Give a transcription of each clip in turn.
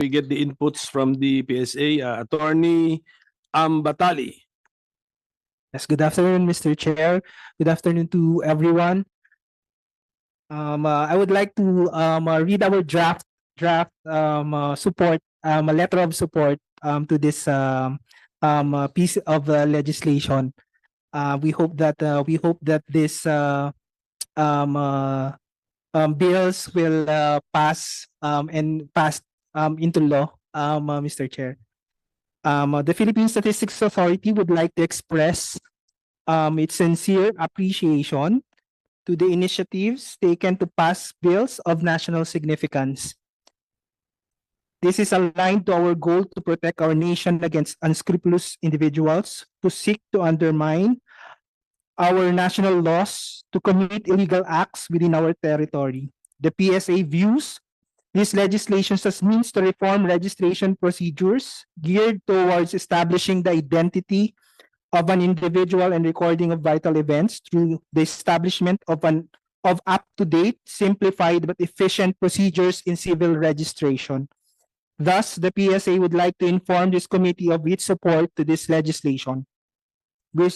we get the inputs from the PSA. Attorney Ambatali. Yes, good afternoon, Mr. Chair. Good afternoon to everyone. I would like to read our draft support, a letter of support to this piece of legislation. We hope that this bills will pass and pass into law, Mr. Chair. The Philippine Statistics Authority would like to express its sincere appreciation to the initiatives taken to pass bills of national significance. This is aligned to our goal to protect our nation against unscrupulous individuals who seek to undermine our national laws to commit illegal acts within our territory. The PSA views these legislations as means to reform registration procedures geared towards establishing the identity of an individual and recording of vital events through the establishment of up-to-date, simplified but efficient procedures in civil registration. Thus, the PSA would like to inform this committee of its support to this legislation. We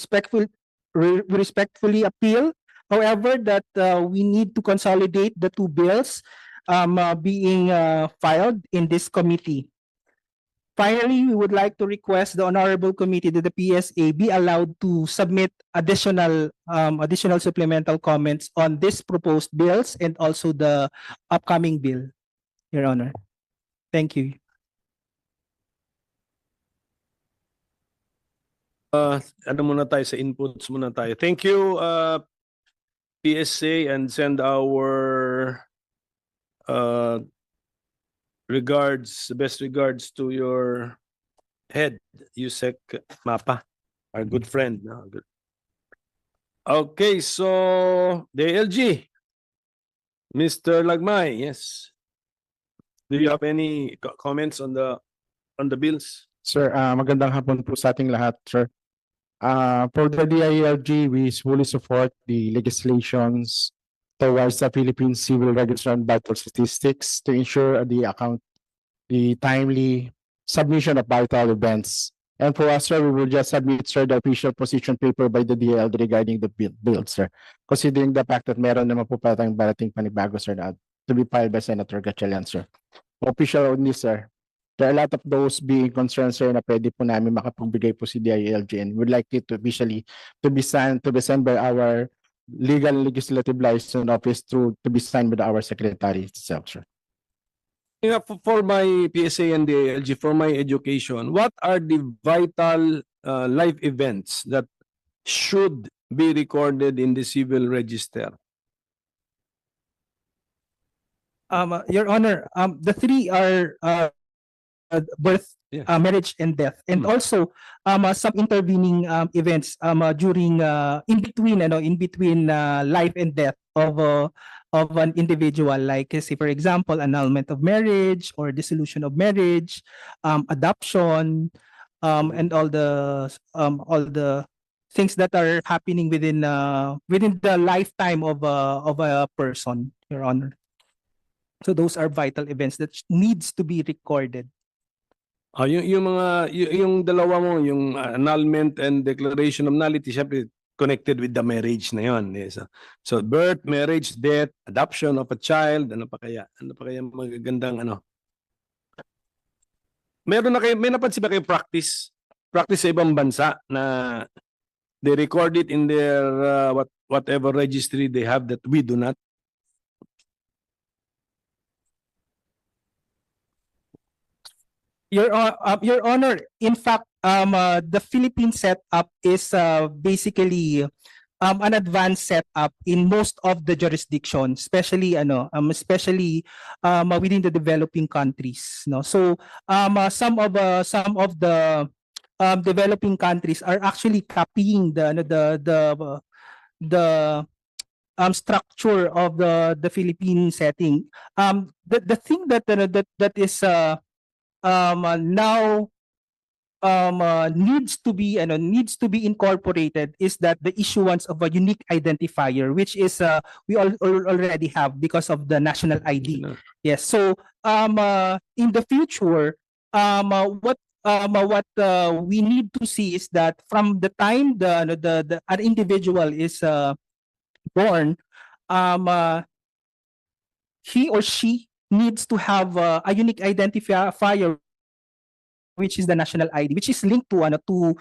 respectfully appeal, however, that we need to consolidate the two bills being filed in this committee. Finally, we would like to request the honorable committee that the PSA be allowed to submit additional supplemental comments on this proposed bills and also the upcoming bill, Your Honor. Thank you. Ano muna tayo sa inputs muna tayo. Thank you, PSA, and send our best regards to your head, Yusek Mapa, our good friend. Okay, so the LG, Mr. Lagmay, yes. Do you have any comments on the bills? Sir, magandang hapon po sa ating lahat, sir. For the DILG, we fully support the legislations towards the Philippine Civil Register and Vital Statistics to ensure the timely submission of vital events. And for us, sir, we will just submit, sir, the official position paper by the DILG regarding the bill, sir. Considering the fact that meron naman po pa tayong barating panibago, sir, na to be filed by Senator Gatchalian, sir. Official on this, sir. There are a lot of those being concerned, sir, na pwede po namin makapagbigay po si DILG, and we'd like it to officially to be signed by our legal and legislative license office to be signed by our secretary itself, sir. Yeah, for my PSA and DILG, for my education, what are the vital life events that should be recorded in the civil register? Your Honor, the three are birth, Yeah. marriage, and death, and also some intervening events during in between life and death of an individual, like say for example annulment of marriage or dissolution of marriage, adoption, and all the things that are happening within the lifetime of a person, Your Honor. So those are vital events that needs to be recorded. Yung dalawa mo, yung annulment and declaration of nullity, syempre connected with the marriage na yon. Yes. So birth, marriage, death, adoption of a child, ano pa kaya magagandang ano? May napansin ba kayo practice sa ibang bansa na they record it in their whatever registry they have that we do not? Your Honor, in fact, the Philippine setup is basically an advanced setup in most of the jurisdictions, especially within the developing countries. No, so some of the developing countries are actually copying the structure of the Philippine setting. The thing that is now needs to be incorporated is that the issuance of a unique identifier, which is we already have because of the national ID. No. Yes. So in the future, what we need to see is that from the time an individual is born, he or she needs to have a unique identifier, which is the national ID, which is linked to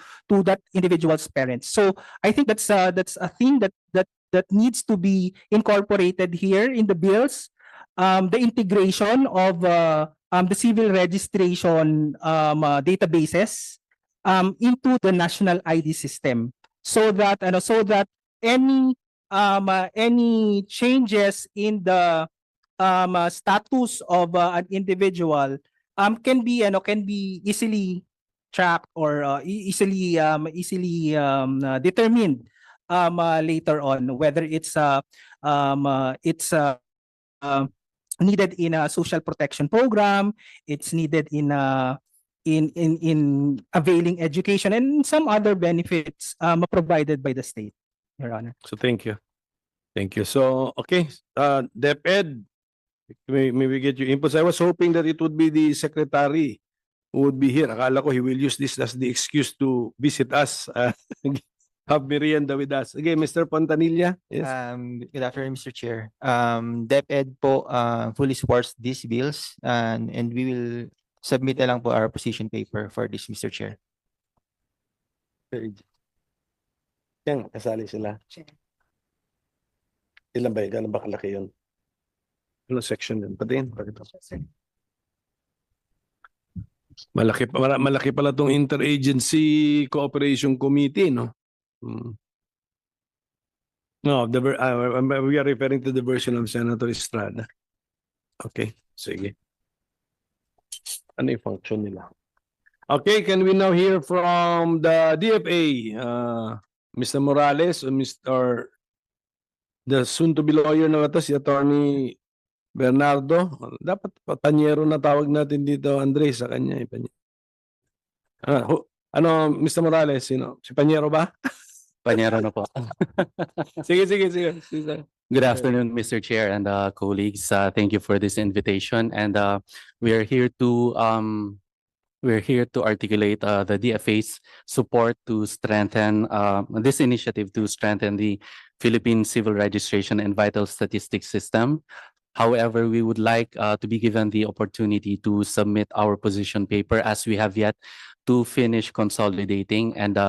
that individual's parents. So I think that's a thing that needs to be incorporated here in the bills. The integration of the civil registration databases into the national ID system, so that any changes in the status of an individual can be easily tracked or easily determined later on, whether it's needed in a social protection program, it's needed in availing education and some other benefits provided by the state, Your Honor. So thank you. Thank you. So, okay, DepEd, may we get your inputs? I was hoping that it would be the secretary who would be here. Akala ko he will use this as the excuse to visit us, have merienda with us. Okay, Mr. Pontanilla. Yes. Good afternoon, Mr. Chair. DepEd po fully supports these bills and we will submit na lang po our position paper for this, Mr. Chair. Yan, kasali sila. Ilan ba? Gano'n ba kalaki yun? Ano section yun? Patingin. Malaki pala itong Interagency Cooperation Committee, no? No, we are referring to the version of Senator Estrada. Okay, sige. Ano yung function nila? Okay, can we now hear from the DFA, Mr. Morales or the soon-to-be lawyer na ito, si Attorney Bernardo? Dapat Panyero na tawag natin dito, Andres, sa kanya. Ano, Mr. Morales, sino? Si Panyero ba? Panyero na po. Sige. Good afternoon, Mr. Chair and colleagues. Thank you for this invitation, and we are here to articulate the DFA's support to strengthen this initiative to strengthen the Philippine Civil Registration and Vital Statistics System. However, we would like to be given the opportunity to submit our position paper, as we have yet to finish consolidating and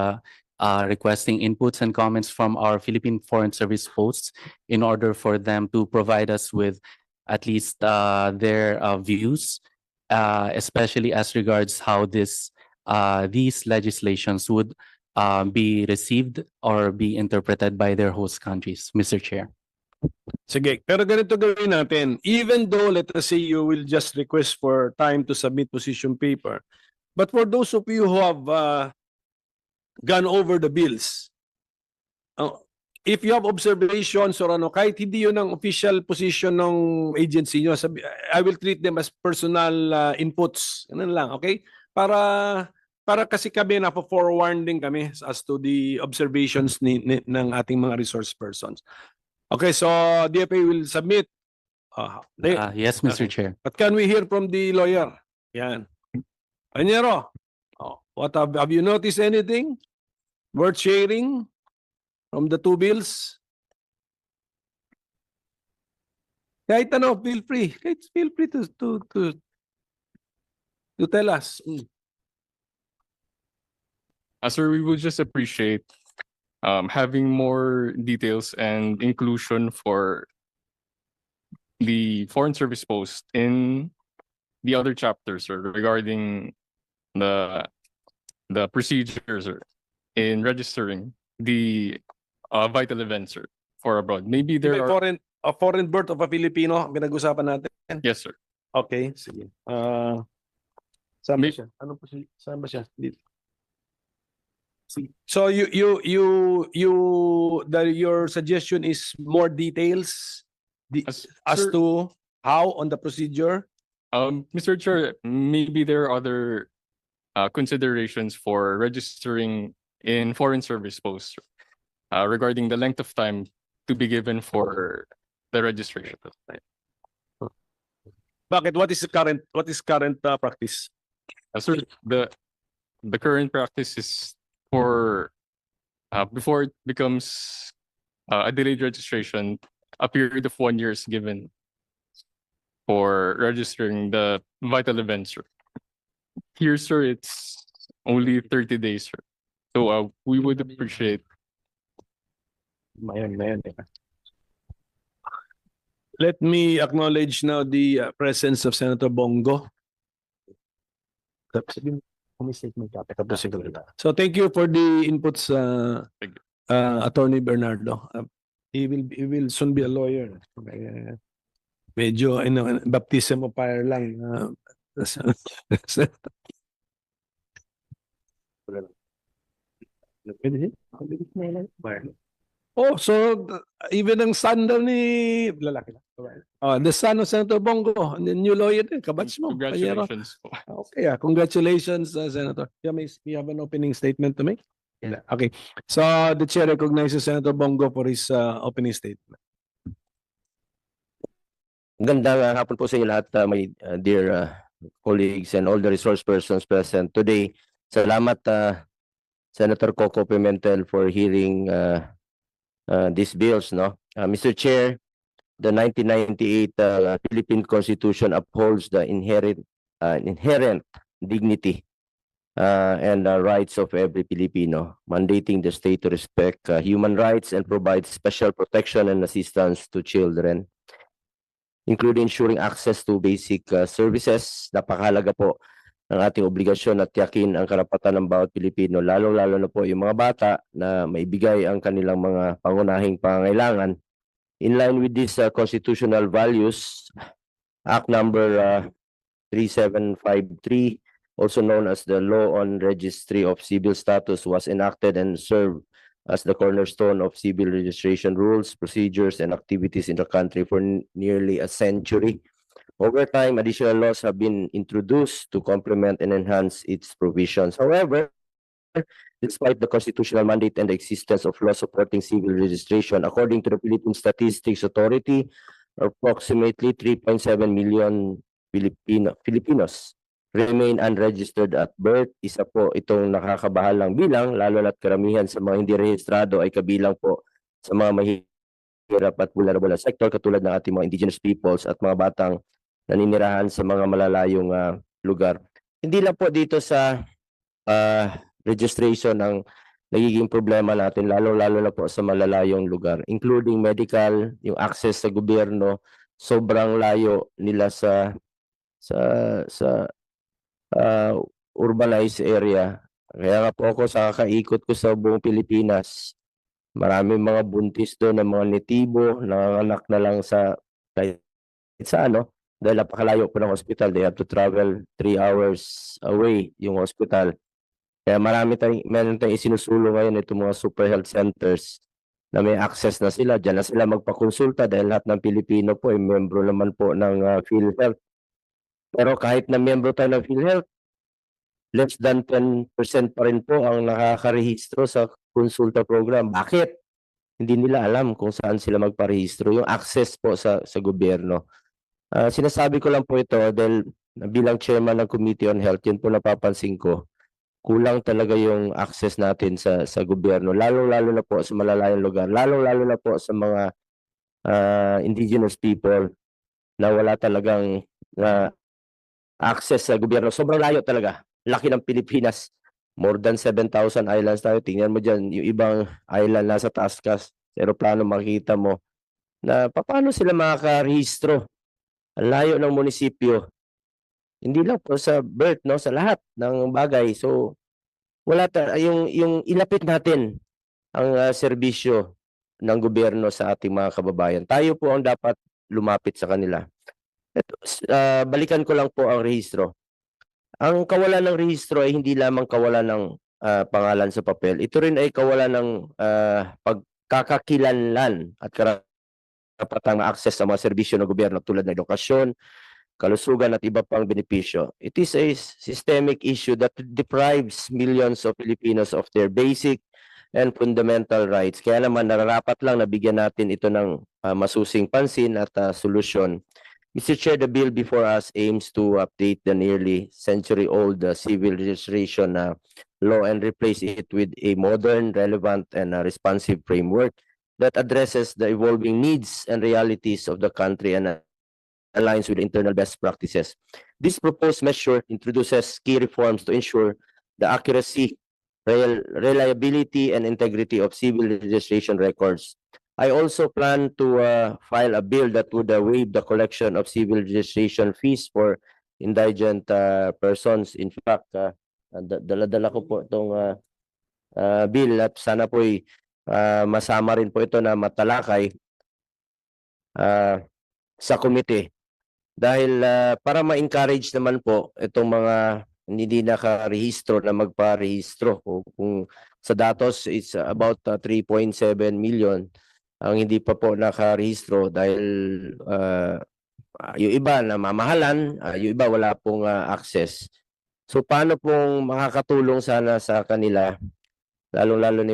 requesting inputs and comments from our Philippine Foreign Service posts in order for them to provide us with at least their views, especially as regards how these legislations would be received or be interpreted by their host countries, Mr. Chair. Sige, pero ganito gawin natin. Even though, let us say, you will just request for time to submit position paper, but for those of you who have gone over the bills, if you have observations or ano, kahit hindi yun ang official position ng agency nyo, I will treat them as personal inputs. Ganun lang, okay? Para kasi kami na-forewarn din kami as to the observations ng ating mga resource persons. Okay, so DFA will submit. Yes, Mr. Chair. But can we hear from the lawyer? Yan. Panyero, what have you noticed anything worth sharing from the two bills? Kahit ano, feel free. Feel free to tell us. Sir, we would just appreciate having more details and inclusion for the Foreign Service post in the other chapters, sir, regarding the procedures, sir, in registering the vital events, sir, for abroad. Maybe there are... foreign birth of a Filipino, pinag-usapan natin. Yes, sir. Okay, sige. Saan ba siya? Saan ba siya? Dito. So your suggestion is more details as Sir, to how on the procedure? Mr. Chair, maybe there are other considerations for registering in foreign service posts regarding the length of time to be given for the registration. Bakit? What is current practice? Sir, the current practice is for before it becomes a delayed registration, a period of 1 year is given for registering the vital events, sir. Here, sir, it's only 30 days, sir. So we would appreciate. Let me acknowledge now the presence of Senator Bongo. So thank you for the inputs, Thank Attorney Bernardo. He will soon be a lawyer. Medyo baptism of fire lang. Oh, so even ang son daw ni lalaki lang. The son of Senator Bongo, the new lawyer din, kabatch mo. Panyero. Congratulations po. Okay, congratulations, Senator. You have an opening statement to make? Yeah. Okay, so the chair recognizes Senator Bongo for his opening statement. Gandang hapon po sa inyo lahat, my dear colleagues and all the resource persons present today. Salamat, Senator Coco Pimentel, for hearing these bills. No, Mr. Chair, the 1998 Philippine Constitution upholds the inherent dignity and rights of every Filipino, mandating the state to respect human rights and provide special protection and assistance to children, including ensuring access to basic services. Napakahalaga po ng ating obligasyon at tiyakin ang karapatan ng bawat Pilipino, lalo-lalo na po yung mga bata, na maibigay ang kanilang mga pangunahing pangangailangan. In line with these constitutional values, Act number 3753, also known as the Law on Registry of Civil Status, was enacted and served as the cornerstone of civil registration rules, procedures, and activities in the country for nearly a century. Over time, additional laws have been introduced to complement and enhance its provisions. However, despite the constitutional mandate and the existence of laws supporting civil registration, according to the Philippine Statistics Authority, approximately 3.7 million Filipinos remain unregistered at birth. Isa po itong nakakabahalang bilang, lalo na't karamihan sa mga hindi rehistrado ay kabilang po sa mga mahirap at vulnerable na sector, katulad ng ating mga indigenous peoples at mga batang naninirahan sa mga malalayong lugar. Hindi lang po dito sa registration ang nagiging problema natin, lalo-lalo na po sa malalayong lugar, including medical, yung access sa gobyerno, sobrang layo nila sa urbanized area. Kaya nga po ako sa kakaikot ko sa buong Pilipinas, maraming mga buntis doon ng mga netibo, nanganganak na lang sa dahil napakalayo po ng hospital. They have to travel 3 hours away yung hospital. Kaya meron tayong isinusulong ngayon itong mga super health centers na may access na sila. Diyan na sila magpakonsulta dahil lahat ng Pilipino po ay membro naman po ng PhilHealth. Pero kahit na membro tayo ng PhilHealth, less than 10% pa rin po ang nakakarehistro sa konsulta program. Bakit? Hindi nila alam kung saan sila magparehistro. Yung access po sa gobyerno. Sinasabi ko lang po ito dahil bilang chairman ng Committee on Health, yun po napapansin ko, kulang talaga yung access natin sa gobyerno, lalo-lalo na po sa malalayong lugar, lalo-lalo na po sa mga indigenous people na wala talagang access sa gobyerno. Sobrang layo talaga. Laki ng Pilipinas. More than 7,000 islands tayo. Tingnan mo dyan, yung ibang island nasa taas ka, aeroplano, makikita mo na paano sila makakarehistro. Ang layo ng munisipyo. Hindi lang po sa birth, no, sa lahat ng bagay. So wala yung ilapit natin ang serbisyo ng gobyerno sa ating mga kababayan. Tayo po ang dapat lumapit sa kanila. Balikan ko lang po ang rehistro. Ang kawalan ng rehistro ay hindi lamang kawalan ng pangalan sa papel. Ito rin ay kawalan ng pagkakakilanlan at karapatang access sa mga serbisyo ng gobyerno tulad ng edukasyon, kalusugan at iba pang benepisyo. It is a systemic issue that deprives millions of Filipinos of their basic and fundamental rights. Kaya naman nararapat lang na bigyan natin ito ng masusing pansin at solusyon. Mr. Chair, the bill before us aims to update the nearly century-old civil registration law and replace it with a modern, relevant, and responsive framework that addresses the evolving needs and realities of the country and aligns with internal best practices. This proposed measure introduces key reforms to ensure the accuracy, reliability, and integrity of civil registration records. I also plan to file a bill that would waive the collection of civil registration fees for indigent persons. In fact, dala-dala ko po itong bill at sana po'y masama rin po ito na matalakay sa committee. Dahil para ma-encourage naman po itong mga hindi nakarehistro na magparehistro. Kung sa datos, it's about 3.7 million ang hindi pa po nakarehistro dahil yung iba namamahalan, yung iba wala pong access. So paano pong makakatulong sana sa kanila, lalong-lalo na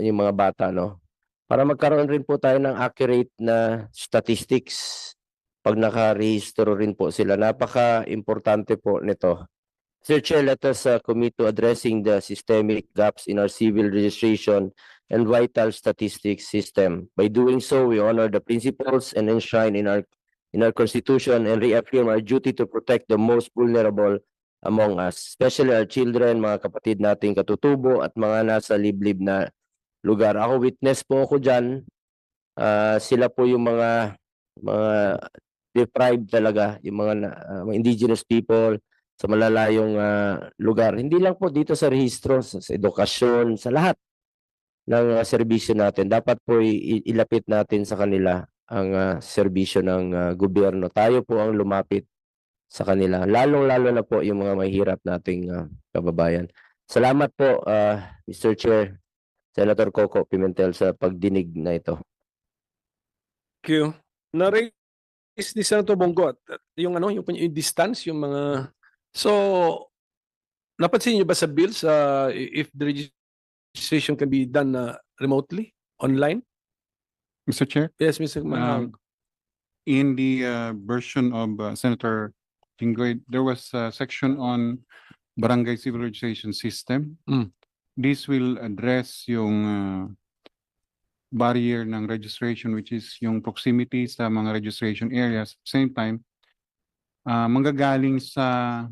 yung mga bata, no? Para magkaroon rin po tayo ng accurate na statistics pag nakarehistro rin po sila. Napaka-importante po nito. Sir Chair, let us commit to addressing the systemic gaps in our civil registration and vital statistics system. By doing so, we honor the principles and enshrine in our Constitution and reaffirm our duty to protect the most vulnerable among us, especially our children, mga kapatid nating katutubo at mga nasa liblib na lugar. Ako, witness po ako dyan. Sila po yung mga deprived talaga, yung mga indigenous people sa malalayong lugar. Hindi lang po dito sa rehistro, sa edukasyon, sa lahat ng serbisyo natin. Dapat po ilapit natin sa kanila ang serbisyo ng gobyerno. Tayo po ang lumapit sa kanila. Lalong-lalo na po yung mga mahirap nating kababayan. Salamat po, Mr. Chair, Senator Coco Pimentel, sa pagdinig na ito. Thank you. Na-raise ni Senator Bongo yung yung distance, yung mga, so napansin niyo ba sa bills if the registration can be done remotely, online? Mr. Chair, Yes, Mr. Manhag. in the version of Senator Jinggoy, there was a section on barangay civil registration system. Mm. This will address yung barrier ng registration, which is yung proximity sa mga registration areas. At the same time, manggagaling sa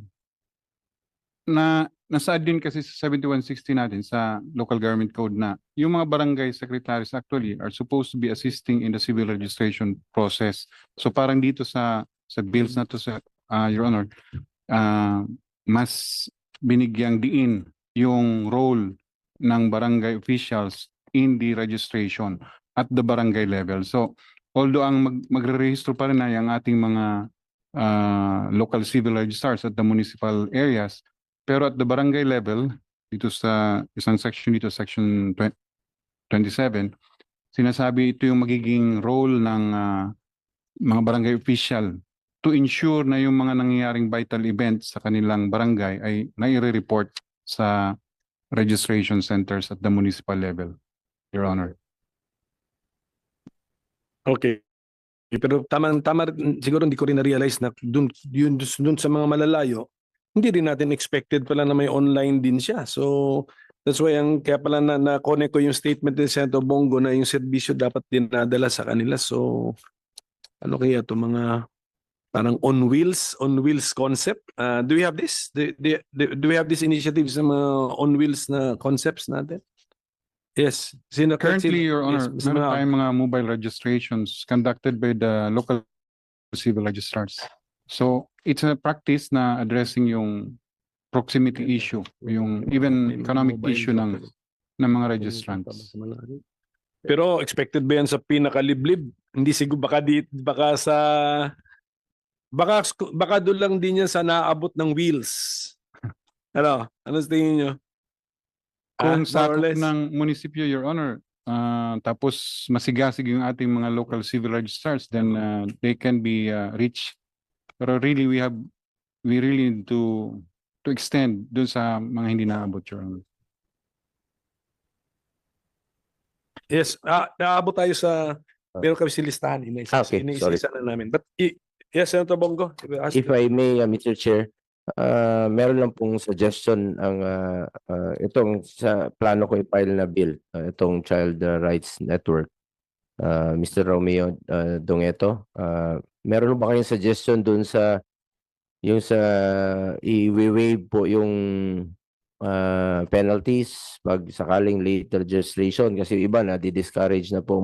nasaad din kasi sa 7160 natin sa local government code na yung mga barangay secretaries actually are supposed to be assisting in the civil registration process. So parang dito sa bills na to sa Your Honor, mas binigyang diin yung role ng barangay officials in the registration at the barangay level. So although ang magre-register pa rin ay ang ating mga local civil registrars at the municipal areas, pero at the barangay level, dito sa isang section dito, section 27, sinasabi ito yung magiging role ng mga barangay official to ensure na yung mga nangyayaring vital events sa kanilang barangay ay nai-report sa registration centers at the municipal level, Your Honor. Okay. Pero tama siguro hindi ko rin na-realize na dun sa mga malalayo, hindi rin natin expected pala na may online din siya. So that's why kaya pala na-connect ko yung statement ni Senator Bongo na yung serbisyo dapat dinadala sa kanila. So ano kaya ito mga parang on wheels concept? Do we have this? Do we have this initiative sa mga on wheels na concepts natin? Yes. Currently, Your Honor, yes, meron tayong mga mobile registrations conducted by the local civil registrars. So, it's a practice na addressing yung proximity issue, yung even economic issue ng mga registrants. Pero expected ba yan sa pinakaliblib? Hindi siguro baka doon lang din yan sa naabot ng wheels. Ano sa tingin nyo? Kung More or sakop less? ng munisipyo, Your Honor, tapos masigasig yung ating mga local civil registrars, then they can be reached Pero really, we really need to extend dun sa mga hindi naabot, Your Honor. Yes, naabot tayo sa meron kami si listahan, Okay, inaisa na namin. But yes, Senator Bongo, If I may, Mr. Chair, meron lang pong suggestion ang itong sa plano ko i-file na bill, itong Child Rights Network. Mr. Romeo Dongeto, meron ba kayong suggestion dun sa yung sa i-waive po yung penalties pag sakaling late registration kasi yung iba na di-discourage na po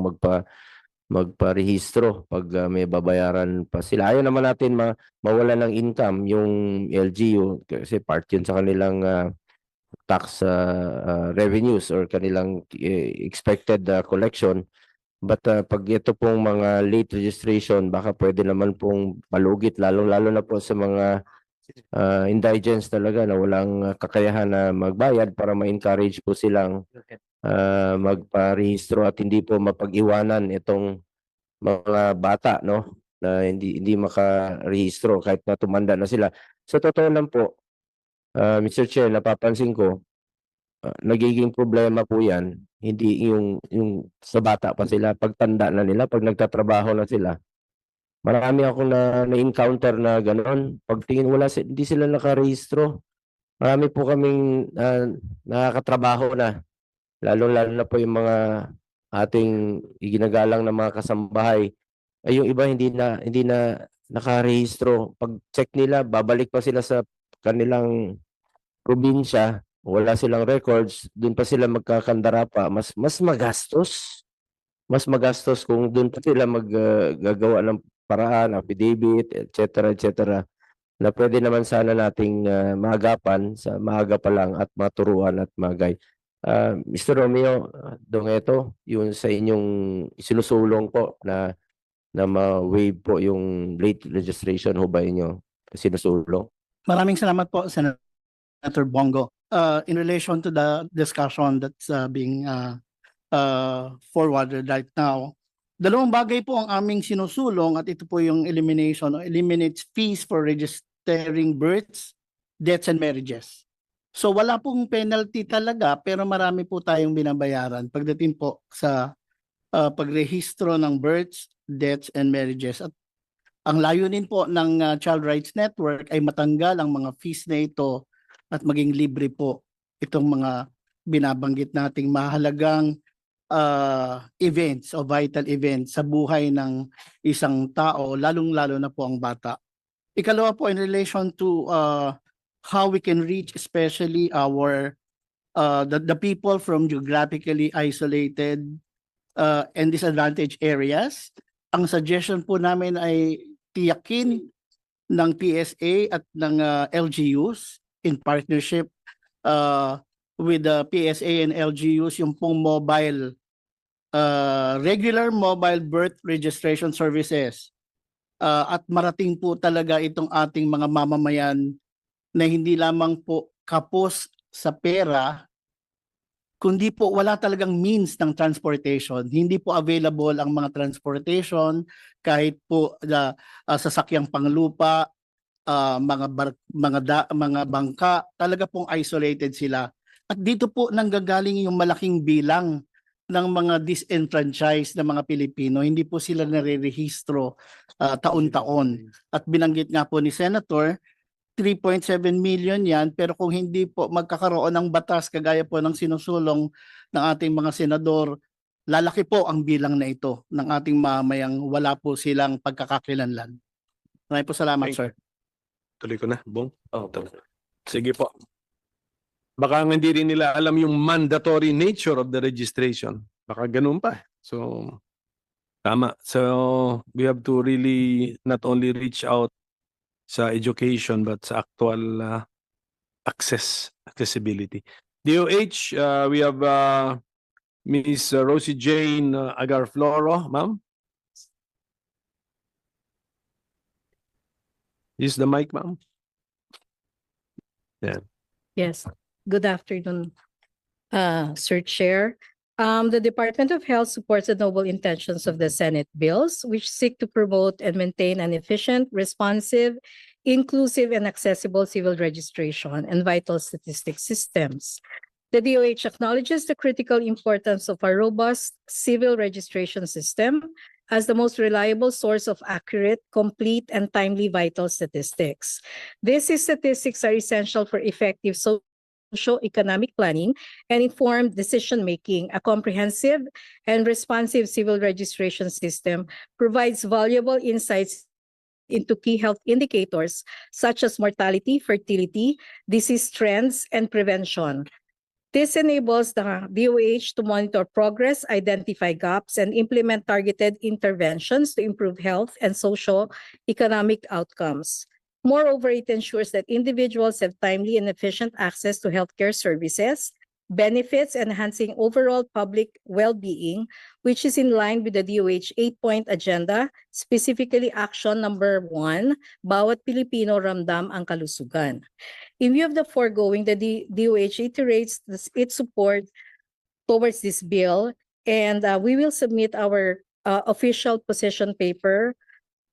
magparehistro pag may babayaran pa sila. Ayaw naman natin mawala ng income yung LGU kasi part yun sa kanilang tax revenues or kanilang expected collection. But pag ito pong mga late registration, baka pwede naman pong malugit, lalo na po sa mga indigents talaga na walang kakayahan na magbayad para ma-encourage po silang magparehistro at hindi po mapag-iwanan itong mga bata, no, na hindi makarehistro kahit na tumanda na sila. Sa totoo lang po, Mr. Chair, napapansin ko, nagiging problema po yan, hindi yung sa bata pa sila, pagtanda na nila, pag nagtatrabaho na sila. Marami akong na-encounter na gano'n. Pagtingin, hindi sila nakarehistro. Marami po kaming nakakatrabaho na. Lalo na po yung mga ating iginagalang na mga kasambahay. Ay yung iba hindi na nakarehistro. Pag-check nila, babalik pa sila sa kanilang probinsya. Wala silang records. Doon pa sila magkakandara pa. Mas magastos. Mas magastos kung doon pa sila maggagawa ng paraan, affidavit, etc. Na pwede naman sana nating maagapan sa maaga pa lang at maturuan at magay. Mr. Romeo Dongeto, yung sa inyong sinusulong po na ma-waive po yung late registration ho ba inyo sinusulong? Maraming salamat po, Senator Bongo. In relation to the discussion that's being forwarded right now, dalawang bagay po ang aming sinusulong at ito po yung elimination or eliminates fees for registering births, deaths, and marriages. So wala pong penalty talaga pero marami po tayong binabayaran pagdating po sa pagrehistro ng births, deaths, and marriages. At ang layunin po ng Child Rights Network ay matanggal ang mga fees na ito at maging libre po itong mga binabanggit nating mahalagang events o vital events sa buhay ng isang tao, lalong-lalo na po ang bata. Ikalawa po, in relation to how we can reach especially the people from geographically isolated and disadvantaged areas, ang suggestion po namin ay tiyakin ng PSA at ng LGUs in partnership with the PSA and LGUs yung pong regular mobile birth registration services at marating po talaga itong ating mga mamamayan na hindi lamang po kapos sa pera kundi po wala talagang means ng transportation. Hindi po available ang mga transportation kahit po sasakyang panglupa, mga bangka, talaga pong isolated sila. At dito po nanggagaling yung malaking bilang ng mga disenfranchised na mga Pilipino. Hindi po sila nare-rehistro taon-taon. At binanggit nga po ni Senator, 3.7 million yan, pero kung hindi po magkakaroon ng batas kagaya po ng sinusulong ng ating mga senador, lalaki po ang bilang na ito ng ating mamamayang wala po silang pagkakakilanlan. Maraming po salamat, sir. Tuloy ko na, Bong. Sige po. Baka hindi rin nila alam yung mandatory nature of the registration. Baka ganun pa. So, tama. So, we have to really not only reach out sa education but sa actual accessibility. DOH, we have Ms. Rosie Jane Agarfloro, ma'am. Use the mic, ma'am. Yeah. Yes. Good afternoon, Sir Chair, The Department of Health supports the noble intentions of the Senate bills, which seek to promote and maintain an efficient, responsive, inclusive, and accessible civil registration and vital statistics systems. The DOH acknowledges the critical importance of a robust civil registration system as the most reliable source of accurate, complete, and timely vital statistics. These statistics are essential for effective socio-economic planning and informed decision-making. A comprehensive and responsive civil registration system provides valuable insights into key health indicators such as mortality, fertility, disease trends, and prevention. This enables the DOH to monitor progress, identify gaps, and implement targeted interventions to improve health and socio-economic outcomes. Moreover, it ensures that individuals have timely and efficient access to healthcare services, benefits, enhancing overall public well-being, which is in line with the DOH 8-point agenda, specifically action number 1, bawat Pilipino ramdam ang kalusugan. In view of the foregoing, the DOH iterates its support towards this bill, and we will submit our official position paper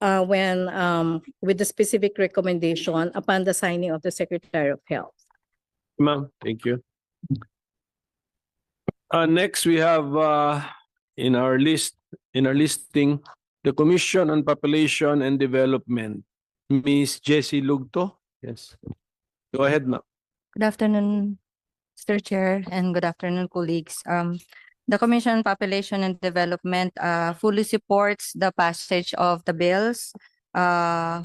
when with the specific recommendation upon the signing of the Secretary of Health. Ma'am, thank you. Next, we have in our listing, the Commission on Population and Development, Ms. Jessie Lugto. Yes. Go ahead, ma'am. Good afternoon, Mr. Chair, and good afternoon, colleagues. The Commission on Population and Development fully supports the passage of the bills,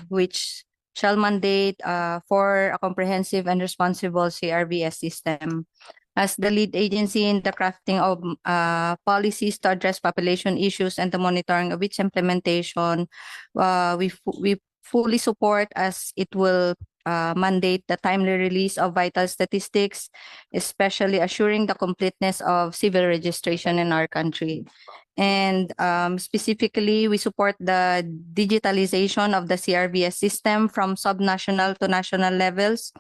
which shall mandate for a comprehensive and responsible CRVS system. As the lead agency in the crafting of policies to address population issues and the monitoring of its implementation, we fully support as it will mandate the timely release of vital statistics, especially assuring the completeness of civil registration in our country. And specifically, we support the digitalization of the CRVS system from subnational to national levels,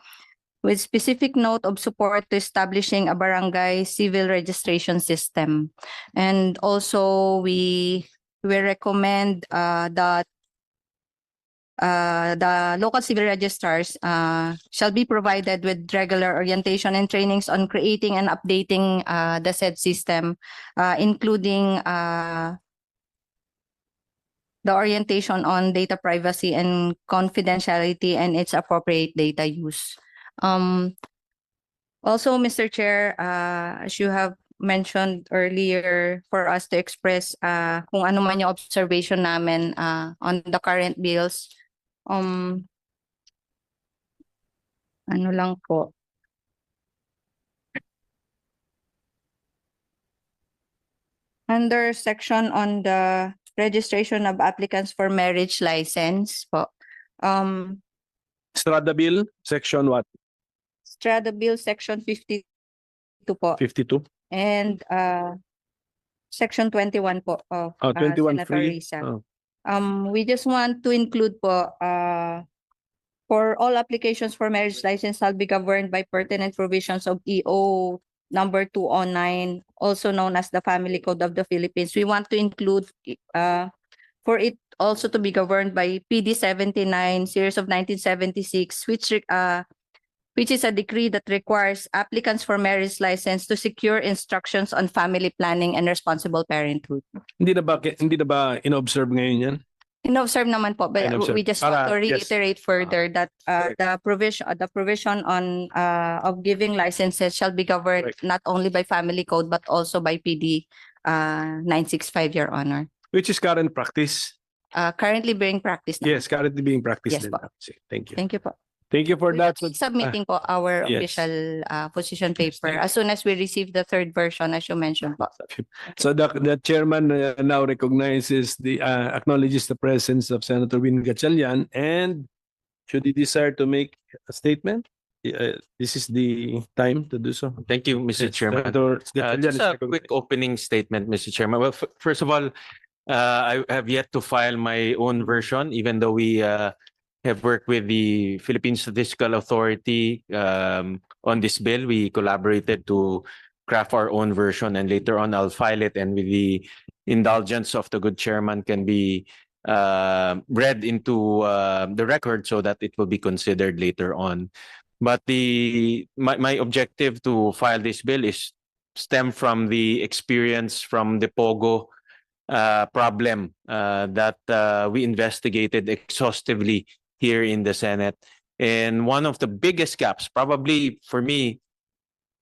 with specific note of support to establishing a barangay civil registration system. And also, we recommend that the local civil registrars shall be provided with regular orientation and trainings on creating and updating the said system, including the orientation on data privacy and confidentiality and its appropriate data use. Also, Mr. Chair, as you have mentioned earlier, for us to express kung ano man yung observation namin on the current bills, ano lang po. Under section on the registration of applicants for marriage license po. Strada Bill, section what? Strada Bill section 52 po. 52? And section 21 po of 21 Senator free? Risa. Oh. We just want to include po for all applications for marriage license shall be governed by pertinent provisions of EO number 209, also known as the Family Code of the Philippines. We want to include for it also to be governed by PD 79 series of 1976, which is a decree that requires applicants for marriage license to secure instructions on family planning and responsible parenthood. Hindi na ba in-observe ngayon yan? In-observe naman po, but In-observe. we just want to Yes. reiterate further that the provision on of giving licenses shall be governed Correct. not only by family code but also by PD 965, Your Honor. Which is current practice? Currently being practiced na. Yes, currently being practiced. Yes din. po. Thank you. Thank you po. Thank you for We that. will be submitting po our yes. official position paper as soon as we receive the third version, as you mentioned po. So the chairman now recognizes acknowledges the presence of Senator Win Gatchalian, and should he desire to make a statement, this is the time to do so. Thank you, Mr. Chairman. Senator Gatchalian Just is a recognized. quick opening statement, Mr. Chairman. Well, first of all, I have yet to file my own version, even though we have worked with the Philippine Statistical Authority on this bill. We collaborated to craft our own version, and later on I'll file it, and with the indulgence of the good chairman can be read into the record so that it will be considered later on. But my objective to file this bill is stem from the experience from the POGO problem that we investigated exhaustively here in the Senate. And one of the biggest gaps, probably for me,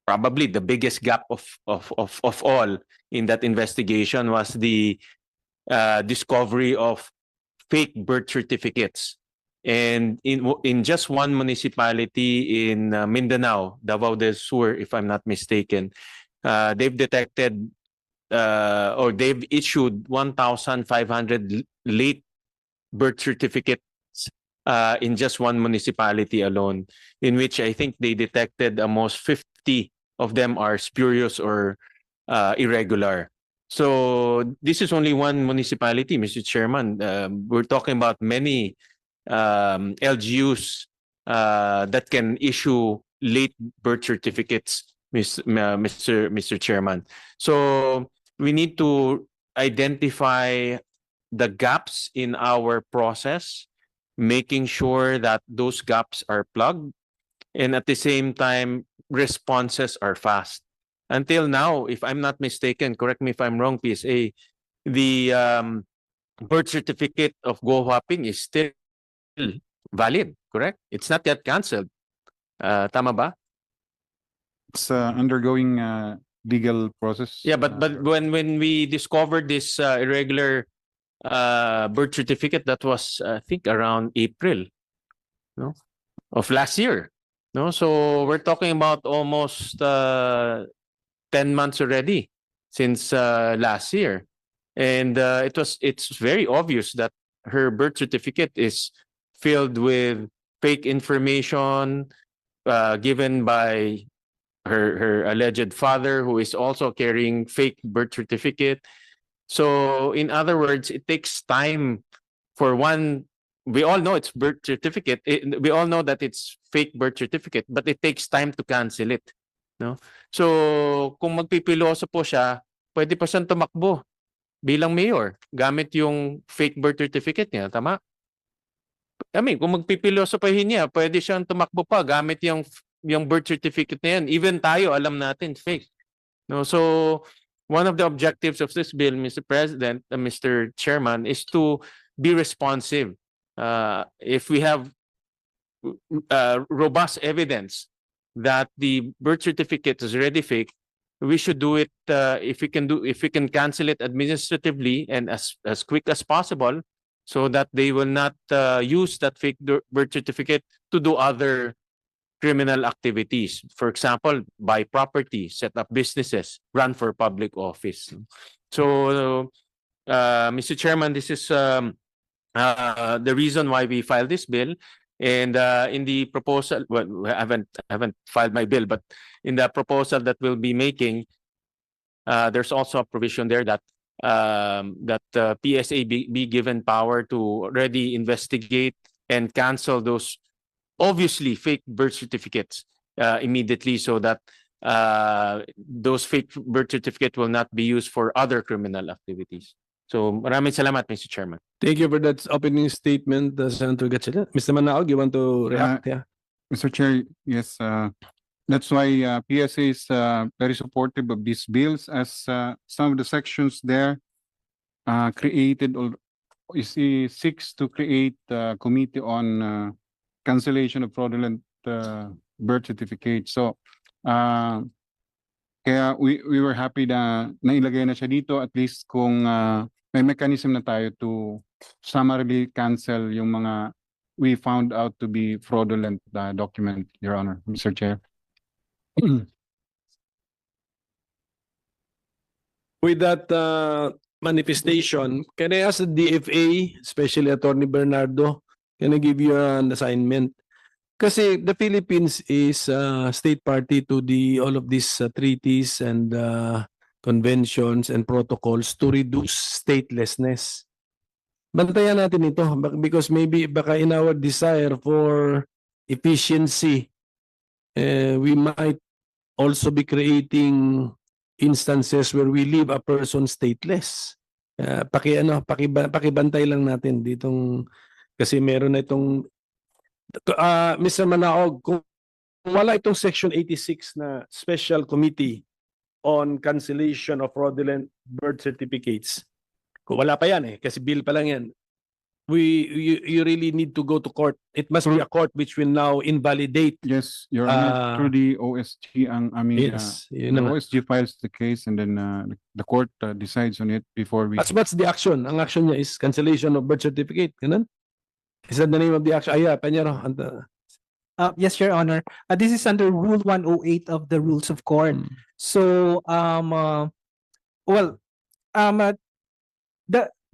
probably the biggest gap of all in that investigation was the discovery of fake birth certificates. And in just one municipality in Mindanao, Davao del Sur, if I'm not mistaken, they've detected or they've issued 1,500 late birth certificates in just one municipality alone, in which I think they detected almost 50 of them are spurious or irregular. So this is only one municipality, Mr. Chairman. We're talking about many LGUs that can issue late birth certificates, Mr. Chairman. So we need to identify the gaps in our process, making sure that those gaps are plugged, and at the same time, responses are fast. Until now, if I'm not mistaken, correct me if I'm wrong, PSA, the birth certificate of Go Hopping is still valid, correct? It's not yet canceled. Tama ba? It's undergoing legal process. Yeah, but when we discovered this irregular birth certificate, that was I think around April, no, of last year, no. So we're talking about almost 10 months already since last year, and it's very obvious that her birth certificate is filled with fake information given by her alleged father, who is also carrying fake birth certificate. So in other words, it takes time for one. We all know it's birth certificate. We all know that it's fake birth certificate, but it takes time to cancel it. No? So kung magpipiloso po siya, pwede pa siyang tumakbo bilang mayor gamit yung fake birth certificate niya, tama? I mean, kung magpipilosopahin niya, pwede siyang tumakbo pa gamit yung birth certificate na yan. Even tayo, alam natin, fake. No? So, one of the objectives of this bill, Mr. President, Mr. Chairman, is to be responsive. If we have robust evidence that the birth certificate is already fake, we should do it if we can cancel it administratively and as quick as possible, so that they will not use that fake birth certificate to do other criminal activities. For example, buy property, set up businesses, run for public office. So, Mr. Chairman, this is the reason why we filed this bill. And in the proposal, well, I haven't filed my bill, but in the proposal that we'll be making, there's also a provision there that PSA be given power to already investigate and cancel those obviously fake birth certificates immediately, so that those fake birth certificates will not be used for other criminal activities. So maraming salamat, Mr. Chairman. Thank you for that opening statement, Senator Gatchalian. Mr. Manaog, you want to react? Yeah. Mr. Chair, yes, that's why PSA is very supportive of these bills, as some of the sections there created or seeks to create a committee on cancellation of fraudulent birth certificate. So kaya we were happy na nailagay na siya dito, at least kung may mechanism na tayo to summarily cancel yung mga we found out to be fraudulent document, Your Honor, Mr. Chair. With that manifestation, can I ask the DFA, especially Attorney Bernardo, can I give you an assignment? Kasi the Philippines is state party to all of these treaties and conventions and protocols to reduce statelessness. Bantayan natin ito because maybe baka in our desire for efficiency, we might also be creating instances where we leave a person stateless. Pakibantay lang natin ditong kasi meron na itong Mr. Manaog, kung wala itong Section 86 na Special Committee on Cancellation of Fraudulent Birth Certificates, kung wala pa yan kasi bill pa lang yan, you really need to go to court. It must be a court which will now invalidate. Yes, Your Honor, through the OSG Yes, yun the na nga. OSG files the case and then the court decides on it before we. What's the action? Ang action niya is cancellation of birth certificate. Ganun? Is that the name of the action? Panyero. Yes, Your Honor. This is under Rule 108 of the Rules of Court. So,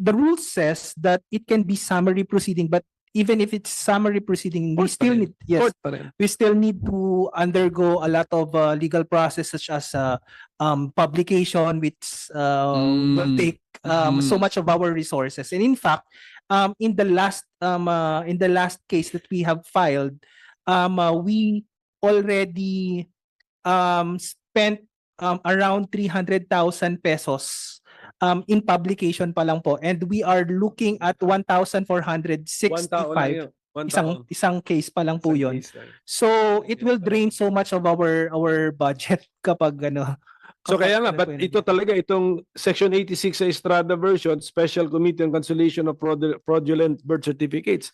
the rule says that it can be summary proceeding, but even if it's summary proceeding, we still need, yes, Court pa rin. we still need to undergo a lot of legal process such as publication, which will take so much of our resources. And in fact, in the last case that we have filed, we already spent around 300,000 pesos in publication pa lang po, and we are looking at 1,465. Isang case pa lang po yun. So it will drain so much of our budget kapag So kaya nga, but ito talaga, itong Section 86 sa Estrada version, Special Committee on Cancellation of Fraudulent Birth Certificates.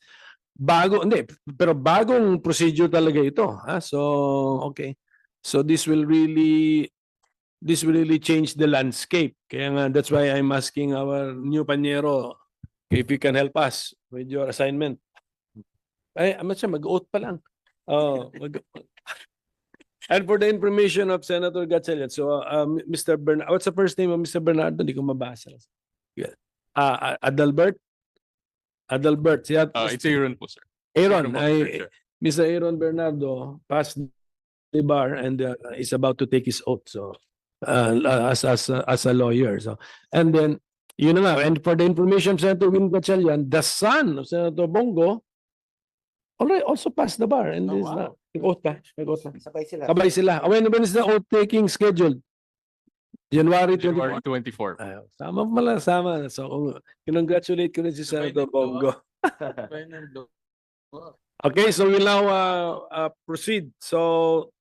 Pero bagong procedure talaga ito. So, okay. So this will really change the landscape. Kaya nga, that's why I'm asking our new Panyero if you can help us with your assignment. Mag-oath pa lang. And for the information of Senator Gatchalian, so Mr. Bernardo, what's the first name of Mr. Bernardo? Hindi ko mabasa. Adalbert? It's Aaron po, sir. Aaron, Sir. Mr. Aaron Bernardo passed the bar and is about to take his oath. So, as a lawyer. So, and then, yun na nga. And for the information of Senator Win Gatchalian, the son of Senator Bongo, already also passed the bar. And is na. Nag-oath pa. Sabay sila. When is the oath taking scheduled? January 24. 24. Sama. So, congratulate ko rin si Senator Bongo. Okay, so we'll now proceed. So,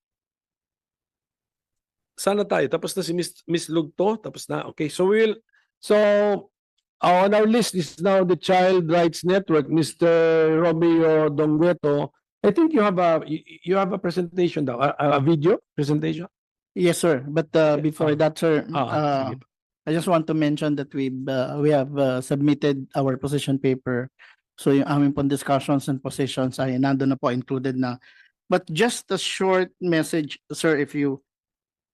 sana tayo. Tapos na si Miss Lugto. Tapos na. Okay, so on our list is now the Child Rights Network, Mr. Romeo Dongueto. I think you have a presentation daw, a video presentation. Yes, sir. But before that, sir, sige. I just want to mention that we have submitted our position paper. So yung aming pong discussions and positions ay nandun na po, included na. But just a short message, sir, if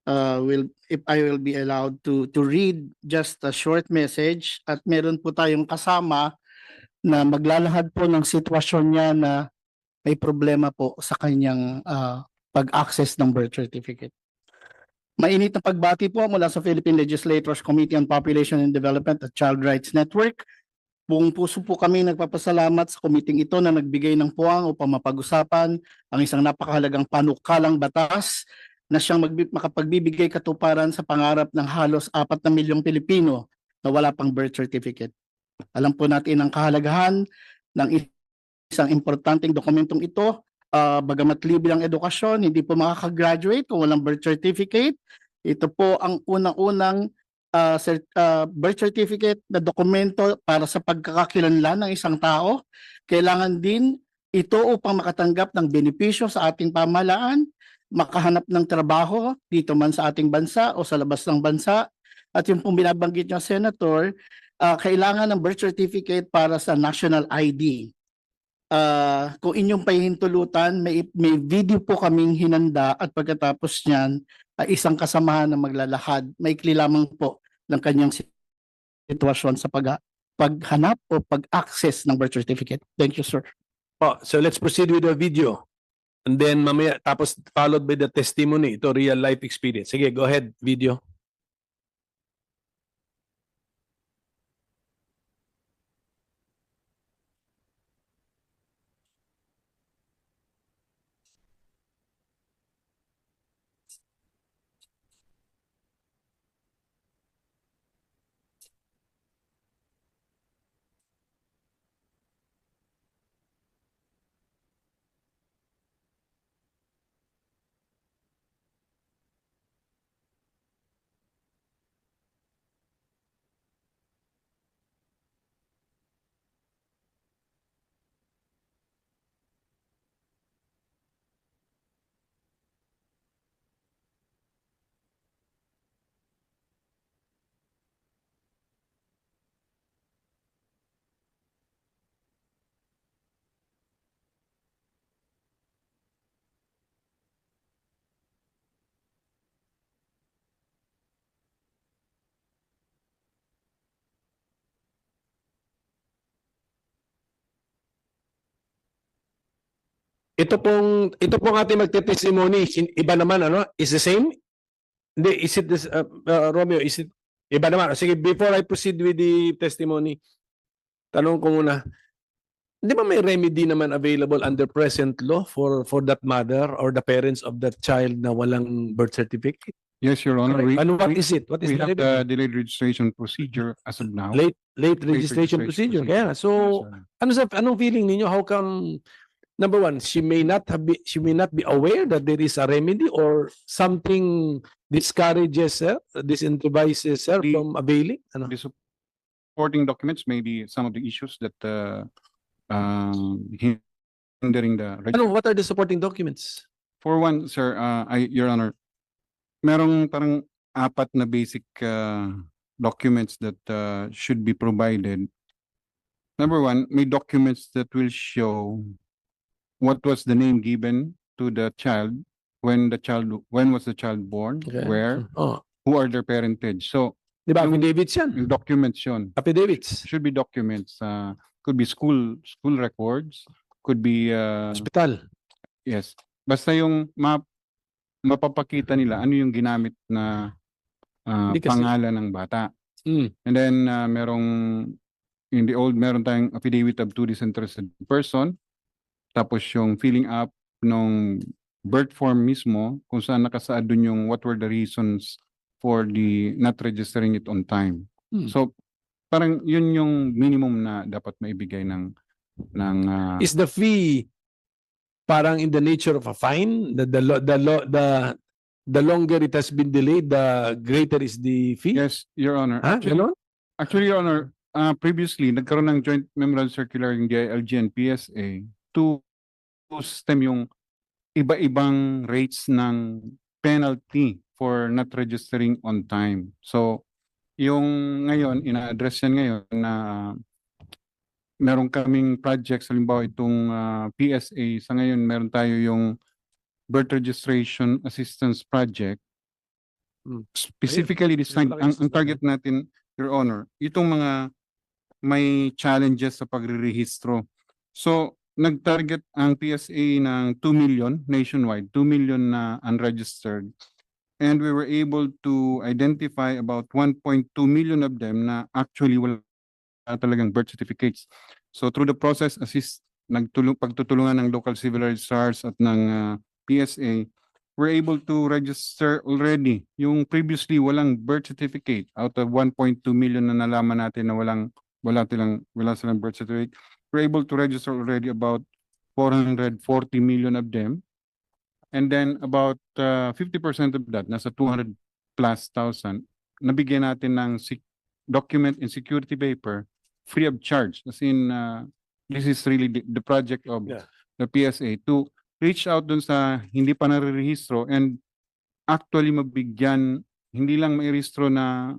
I will be allowed to read just a short message, at meron po tayong kasama na maglalahad po ng sitwasyon niya na may problema po sa kanyang pag-access ng birth certificate. Mainit na pagbati po mula sa Philippine Legislators Committee on Population and Development at Child Rights Network. Buong puso po kami nagpapasalamat sa committee ito na nagbigay ng puwang upang mapag-usapan ang isang napakahalagang panukalang batas na siyang makapagbibigay katuparan sa pangarap ng halos 4 na milyong Pilipino na wala pang birth certificate. Alam po natin ang kahalagahan ng isang importanteng dokumentong ito. Bagamat libre ang edukasyon, hindi po makakagraduate kung walang birth certificate. Ito po ang unang-unang birth certificate na dokumento para sa pagkakakilanlan ng isang tao. Kailangan din ito upang makatanggap ng benepisyo sa ating pamahalaan, makahanap ng trabaho dito man sa ating bansa o sa labas ng bansa. At yung pong binabanggit niyo, Senator, kailangan ng birth certificate para sa national ID. Kung inyong pahihintulutan, may video po kaming hinanda, at pagkatapos niyan, isang kasamahan na maglalahad. Maikli lamang po ng kanyang sitwasyon sa paghanap o pag-access ng birth certificate. Thank you, sir. So let's proceed with the video. And then mamaya, tapos followed by the testimony. Ito, real life experience. Sige, go ahead, video. ito pong ating magte-testimony, iba naman ano? Is the same? Hindi, is it this, Romeo, is it iba naman? Sige, before I proceed with the testimony, tanong ko muna, di ba may remedy naman available under present law for that mother or the parents of that child na walang birth certificate? Yes, Your Honor. Correct. And what is it? What is We the have remedy? the delayed registration procedure as of now. Late registration registration procedure. procedure. Kaya, so anong feeling ninyo? How come, number one, she may not be aware that there is a remedy or something discourages her, disincentivizes her The- from availing? Ano? The supporting documents may be some of the issues that hindering the What are the supporting documents? For one, sir, Your Honor, merong parang 4 na basic documents that should be provided. Number one, may documents that will show what was the name given to the child, when was the child born, Okay. where, Oh, who are their parentage. So, di ba? Yung- Affidavits yan. yung documents yun. Affidavits. Should be documents. Could be school records, could be Hospital. yes. Basta yung mapapakita nila ano yung ginamit na Hindi kasi- pangalan ng bata. Mm. And then meron tayong affidavit of two disinterested person. Tapos yung filling up nung birth form mismo kung saan nakasaad dun yung what were the reasons for the not registering it on time. Hmm. So parang yun yung minimum na dapat maibigay ng Is the fee parang in the nature of a fine? The longer it has been delayed, the greater is the fee? yes, Your Honor. Ha? Ganon? Actually, Your Honor, previously, nagkaroon ng joint memorandum circular yung DILG and PSA to system yung iba-ibang rates ng penalty for not registering on time. So, yung ngayon, ina-address yan ngayon na meron kaming projects, halimbawa itong PSA, sa ngayon meron tayo yung birth registration assistance project. Hmm. Specifically designed, Ayun, ang target natin, Your Honor, itong mga may challenges sa pagre-rehistro. So, nag-target ang PSA ng 2 million nationwide, 2 million na unregistered. And we were able to identify about 1.2 million of them na actually wala talagang birth certificates. So through the process, pagtutulungan ng local civil registrars at ng PSA, we're able to register already yung previously walang birth certificate out of 1.2 million na nalaman natin na wala silang birth certificate. We're able to register already about 440 million of them. And then about 50% of that, nasa 200 plus thousand, nabigyan natin ng document and security paper free of charge. As in, this is really the project of the PSA to reach out dun sa hindi pa narerehistro and actually mabigyan, hindi lang mairehistro na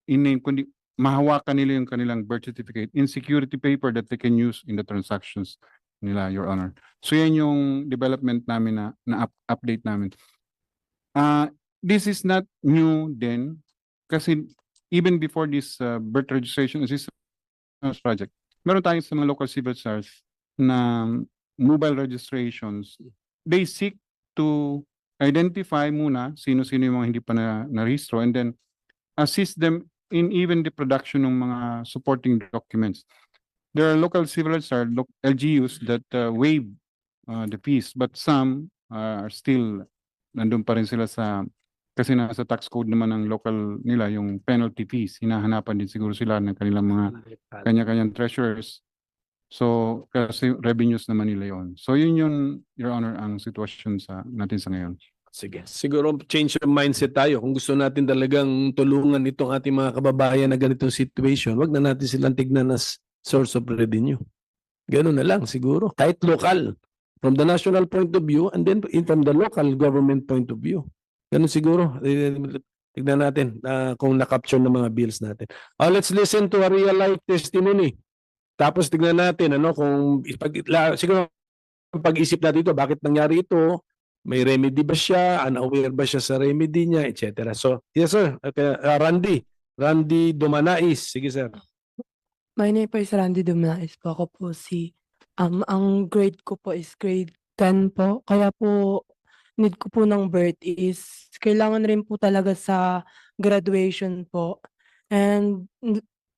in-name, kundi mahawakan nila yung kanilang birth certificate in security paper that they can use in the transactions nila, Your Honor. So yan yung development namin na update namin. This is not new then kasi even before this birth registration assistance project, meron tayo sa mga local civil SARS na mobile registrations. They seek to identify muna sino-sino yung mga hindi pa na-rehistro and then assist them in even the production ng mga supporting documents. There are local civil SARS, LGUs that waive the fees, but some are still nandun pa rin sila kasi nasa tax code naman ng local nila yung penalty fees. Hinahanapan din siguro sila ng kanilang mga kanya-kanyang treasurers. So, kasi revenues naman nila yon. So, yun yung, Your Honor, ang sitwasyon natin sa ngayon. Sige. Siguro change of mindset tayo. Kung gusto natin talagang tulungan itong ating mga kababayan na ganitong situation, wag na natin silang tignan as source of revenue. Ganun na lang siguro. Kahit local. From the national point of view and then from the local government point of view. Ganun siguro. Tignan natin kung na-capture ng mga bills natin. Let's listen to a real life testimony. Tapos tignan natin kung siguro pag-isip natin ito, bakit nangyari ito? May remedy ba siya? Unaware ba siya sa remedy niya? Etc. So, yes sir. Randy Dumanais. Sige sir. My name po is Randy Dumanais po. Ako po ang grade ko po is grade 10 po. Kaya po, need ko po ng birth is kailangan rin po talaga sa graduation po. And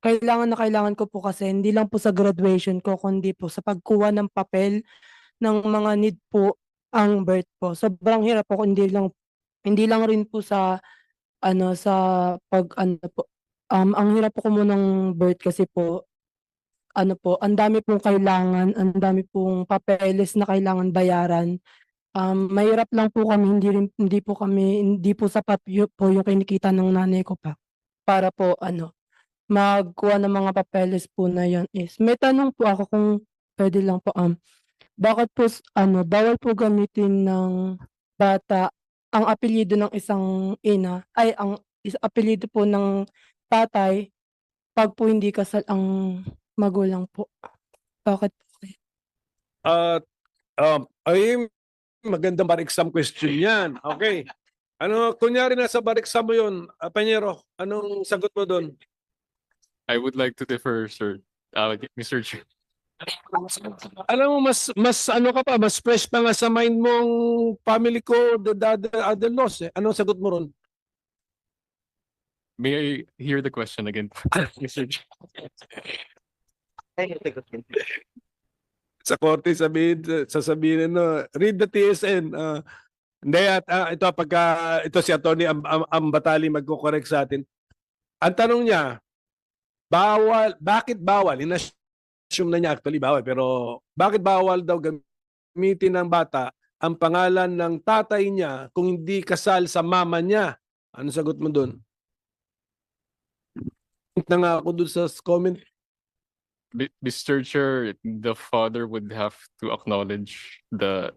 kailangan ko po kasi hindi lang po sa graduation ko, kundi po sa pagkuha ng papel ng mga need po ang birth po. Sobrang hirap po, hindi lang rin po sa sa po. Ang hirap po kumunang birth kasi po, ang dami pong kailangan, ang dami pong papeles na kailangan bayaran. Mahirap lang po kami, hindi po sapat po yung kinikita ng nanay ko pa. Para po magkuha ng mga papeles po na yan is. May tanong po ako kung pwede lang po, bakit po bawal po gamitin ng bata ang apelyido ng isang ina, ay apelyido po ng tatay pag po hindi kasal ang magulang po. Bakit po? Ay, magandang bar exam question yan. Okay. Kunyari nasa bar exam mo yun, Panyero, anong sagot mo doon? I would like to defer, sir. Mr. Chair. Alam mo, mas fresh pa nga sa mind mong family ko, the other laws eh. Anong sagot mo ron? May I hear the question again, Mr. Chair? Sa korte sasabihin read the TSN. Hindi ito ito si Attorney Ambatali magko-correct sa atin. Ang tanong niya, bakit bawal? In-assume na niya actually bawal, pero bakit bawal daw gamitin ng bata ang pangalan ng tatay niya kung hindi kasal sa mama niya? Ano sagot mo doon? Na nga ako doon sa comment. Mr. Chair, the father would have to acknowledge the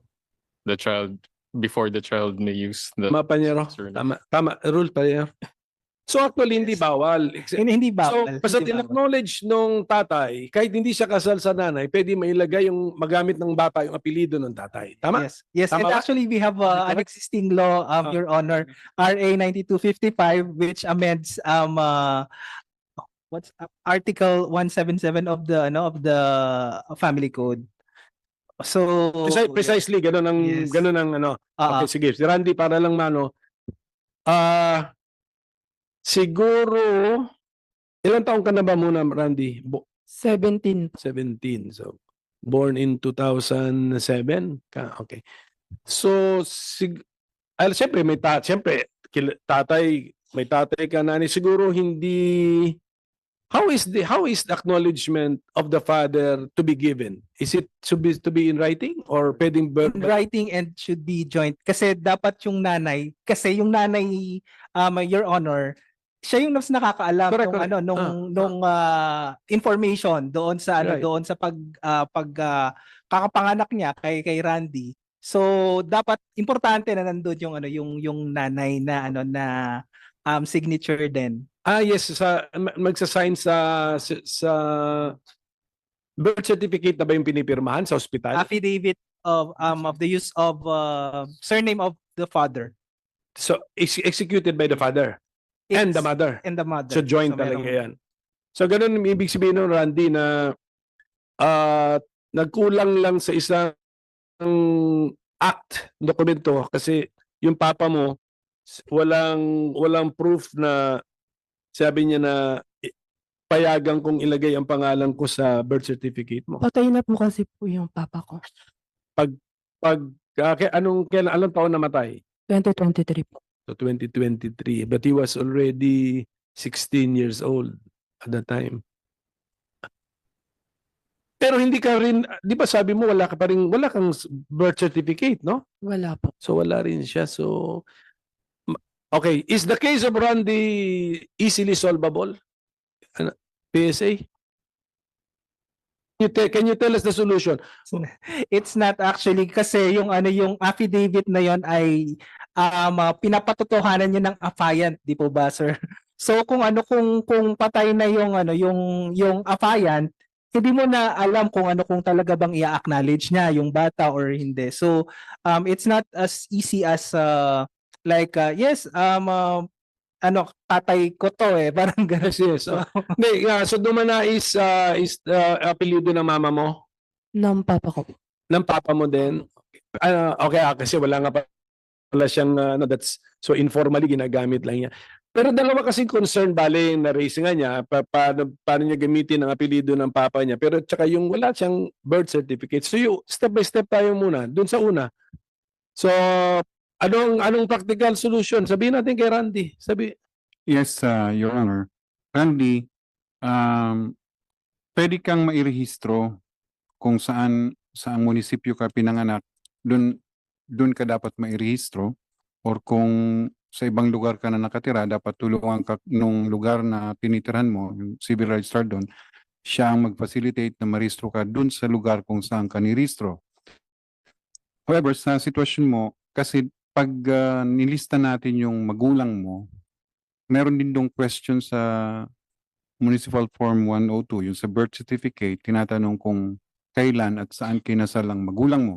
child before the child may use the Tama, Panyero. surname. Tama. Rule pa yan. So actually, hindi bawal. Hindi So, bawal. basta hindi bawal. in-acknowledge nung tatay, kahit hindi siya kasal sa nanay, pwede mailagay magamit ng bata yung apelido ng tatay. Tama? Yes. And Tama ba? actually, we have an existing law, Your Honor, RA 9255, which amends Article 177 of the Family Code. So Precisely, ganun ang Yes. Okay, sige. Si Randy, para lang siguro, ilang taong ka na ba muna, Randy? 17. 17. So, born in 2007? Okay. So, siyempre, may tatay ka, nanay. Siguro hindi... How is the acknowledgement of the father to be given? Is it to be in writing or pwedeng in writing and should be joint kasi dapat yung nanay Your Honor, siya yung mas nakakaalam Correct, nung correct. nung information doon sa Right. doon sa kakapanganak niya kay Randy. So dapat importante na nandoon yung nanay na signature din. Yes, magsasign sa birth certificate na ba yung pinipirmahan sa ospital? Affidavit of the use of surname of the father So, executed by the father and the mother. and the mother. So, joint merong- talaga yan. So, ganun ang ibig sabihin ng Randy na nagkulang lang sa isang act, dokumento, kasi yung papa mo, walang proof na sabi niya na payagan kong ilagay ang pangalan ko sa birth certificate mo. Patay na po kasi po yung papa ko. Anong taon namatay? 2023 po. So 2023. But he was already 16 years old at that time. Pero hindi ka rin, di ba sabi mo wala kang birth certificate, no? Wala po. So wala rin siya. So okay, is the case of Randy easily solvable? PSA? Can you tell us the solution? It's not actually kasi yung affidavit na yon ay pinapatotohanan niyo ng affiant, di po ba, sir? So kung patay na yung affiant, hindi mo na alam kung talaga bang i-acknowledge niya yung bata or hindi. So it's not as easy as tatay ko to parang gano'n. Yes. So dumana is apelyido ng mama mo? Ng papa ko. Ng papa mo din? Okay, kasi wala nga pala siyang that's so informally ginagamit lang niya. Pero dalawa kasing concern bale na raise nga niya paano niya gamitin ang apelyido ng papa niya pero tsaka yung wala siyang birth certificate. So yung step by step tayo muna dun sa una. So anong practical solution? Sabihin natin kay Randy. Yes, Your Honor. Randy, pwede kang mairehistro kung saang munisipyo ka pinanganak, dun ka dapat mairehistro, or kung sa ibang lugar ka na nakatira, dapat tulungan ka nung lugar na tinitirhan mo, yung civil registrar doon, siya ang mag-facilitate na marehistro ka dun sa lugar kung saan ka nirehistro. However, sa sitwasyon mo, kasi pag nilista natin yung magulang mo, meron din dong question sa Municipal Form 102, yung sa birth certificate, tinatanong kung kailan at saan kinasal ang magulang mo.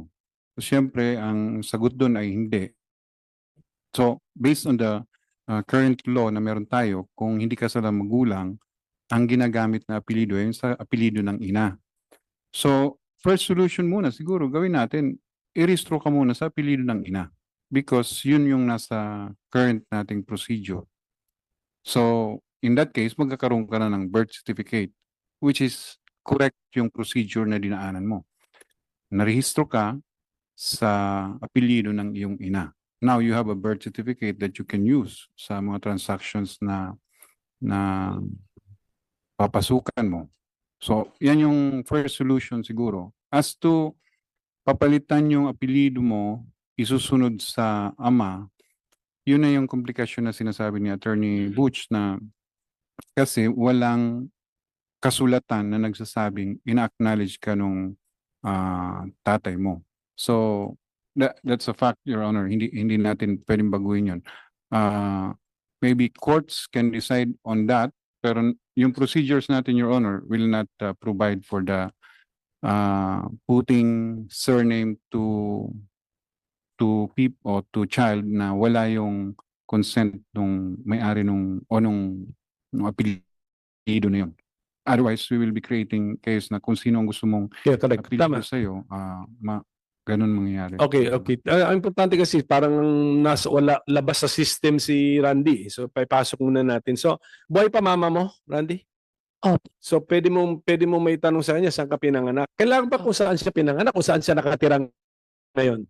So, syempre, ang sagot doon ay hindi. So, based on the current law na meron tayo, kung hindi kasal ang magulang, ang ginagamit na apelido ay yung sa apelido ng ina. So, first solution muna, siguro gawin natin, i-rehistro ka muna sa apelido ng ina. Because yun yung nasa current nating procedure. So, in that case, magkakaroon ka na ng birth certificate, which is correct yung procedure na dinaanan mo. Narehistro ka sa apelyido ng iyong ina. Now, you have a birth certificate that you can use sa mga transactions na papasukan mo. So, yan yung first solution siguro. As to papalitan yung apelyido mo, isusunod sa ama, yun na yung komplikasyon na sinasabi ni Attorney Butch na kasi walang kasulatan na nagsasabing ina-acknowledge ka nung tatay mo. So, that's a fact, Your Honor. Hindi natin pwedeng baguhin yun. Maybe courts can decide on that, pero yung procedures natin, Your Honor, will not provide for the putting surname to people or to child na wala yung consent nung may-ari nung apelyido na yun. Otherwise, we will be creating case na kung sino ang gusto mong apelyido sa'yo, ganun mangyayari. Okay. Ang importante kasi parang labas sa system si Randy. So, papasok muna natin. So, buhay pa mama mo, Randy? So, pwede mo may tanong sa kanya, saan ka pinanganak? Kailangan ba kung saan siya pinanganak, kung saan siya nakatirang ngayon?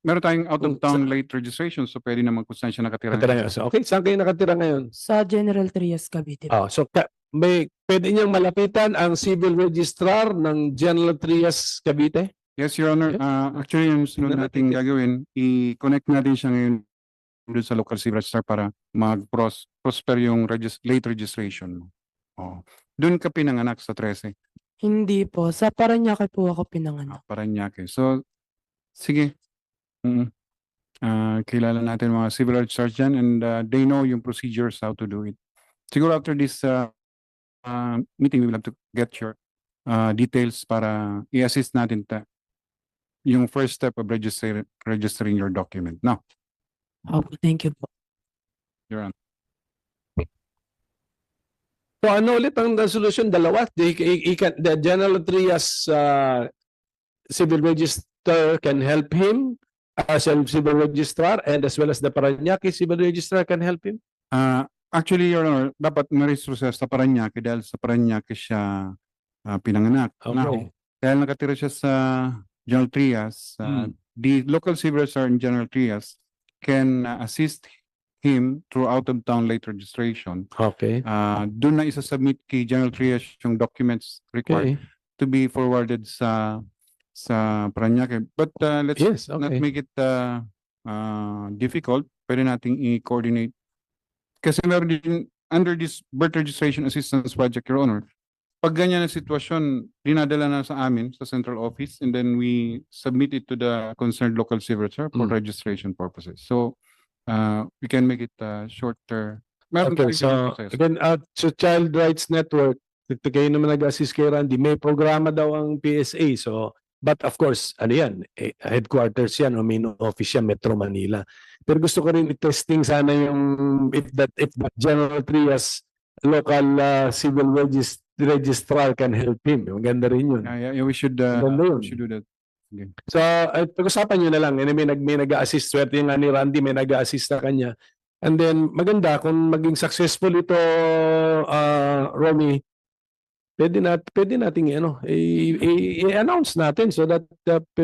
Meron tayong out-of-town late registration, so pwede naman kung saan siya nakatira. So, okay, saan kayo nakatira ngayon? Sa General Trias, Cavite. So, pwede niyang malapitan ang civil registrar ng General Trias, Cavite? Yes, Your Honor. Actually, yung sunod natin gagawin, i-connect natin siya ngayon doon sa local civil registrar para mag-prosper yung late registration mo. Doon ka pinanganak sa 13? Hindi po. Sa Parañaque po ako pinanganak. Parañaque. So, sige. Kilala natin mga civil registrars dyan and they know yung procedures how to do it. Siguro after this meeting, we will have to get your details para i-assist natin yung first step of registering your document. Now, thank you po. Your Honor. So ano ulit ang solution? Dalawa? The General Trias civil register can help him as a civil registrar and as well as the Parañaque civil registrar can help him? Actually, Your Honor, dapat marehistro siya sa Parañaque dahil sa Parañaque siya pinanganak. Okay. Now, dahil nakatira siya sa General Trias, the local civil registrar in General Trias can assist him through out-of-town late registration. Okay. Doon na isa-submit kay General Trias yung documents required to be forwarded sa Parañaque. But let's not make it difficult. Pwede nating i-coordinate. Kasi meron din under this birth registration assistance project, Your Honor, pag ganyan na sitwasyon, dinadala na sa amin sa central office and then we submit it to the concerned local civil registrar for registration purposes. So, we can make it shorter. Okay, so again, sa Child Rights Network, kayo naman nag-assist kay Randy, may programa daw ang PSA. So, but of course, ano yan, headquarters yan o main office yan, Metro Manila. Pero gusto ko rin i-testing sana yung if that General Trias local civil registrar can help him. Maganda rin yun. Yeah, we should do that. So, pag-usapan nyo na lang. May nag-assist. Swerte nga ni Randy, may nag-assist sa kanya. And then, maganda kung maging successful ito, Romy, pwede nating i-announce natin so that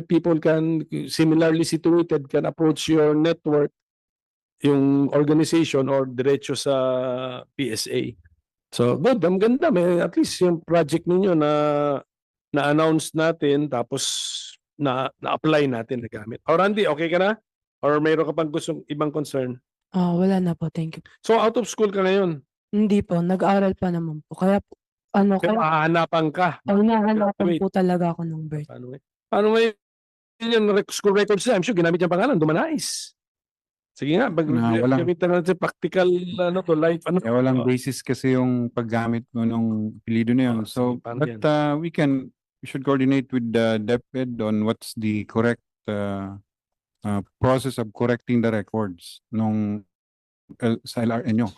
people can similarly situated can approach your network, yung organization or diretso sa PSA. So, good. Ang ganda. May, at least yung project ninyo na-announce natin tapos na-apply natin na gamit. O Randy, okay ka na? Or mayroon ka pang gustong ibang concern? Wala na po, thank you. So out of school ka ngayon? Hindi po, nag-aaral pa naman po. Kaya po, Pero hahanapan ka? hahanapan po talaga ako ng birth. Paano ngayon yung school records na? I'm sure ginamit yung pangalan, Dumanais. Sige nga, gamitan natin practical life. Walang basis kasi yung paggamit mo ng apelido na yun. So, but we should coordinate with the DepEd on what's the correct process of correcting the records nung sa LRN nyo.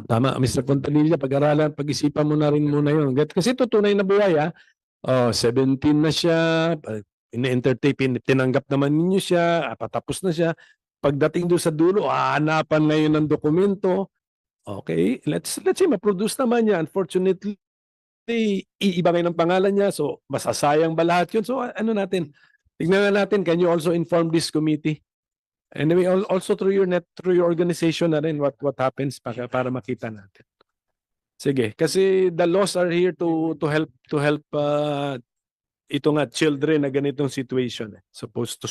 Tama, Mr. Fontanilla, pag-aralan, pag-isipan mo na rin muna yun. Kasi ito tunay na buhay, 17 na siya, in-entertain, tinanggap naman ninyo siya, patapos na siya. Pagdating doon sa dulo, hahanapan na yun ng dokumento. Okay, let's say ma-produce naman niya. Unfortunately, iiba kayo ng pangalan niya, so masasayang ba lahat yun? So ano natin, tignan na natin, can you also inform this committee? And we also through your organization na rin what happens para makita natin. Sige, kasi the laws are here to help ito nga children na ganitong situation. Supposed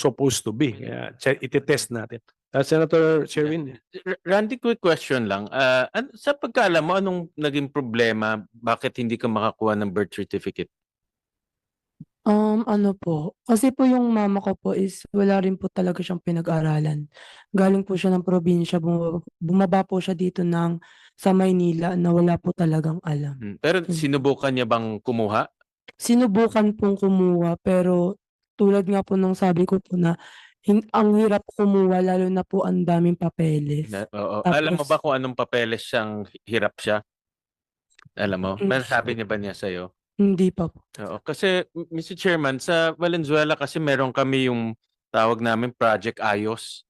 to be. Kaya iti-test natin. Senator Sherwin. Randy, quick question lang. Sa pagkaalam mo, anong naging problema? Bakit hindi ka makakuha ng birth certificate? Ano po, kasi po yung mama ko po is wala rin po talaga siyang pinag-aralan. Galing po siya ng probinsya, bumaba po siya dito sa Maynila na wala po talagang alam. Pero sinubukan niya bang kumuha? Sinubukan pong kumuha pero tulad nga po ng sabi ko po na ang hirap kumuha lalo na po ang daming papeles. Oo. Alam mo ba kung anong papeles siyang hirap siya? Alam mo? May sabi niya ba niya sa'yo? Hindi pa po. Oo. Kasi, Mr. Chairman, sa Valenzuela kasi meron kami yung tawag namin Project Ayos.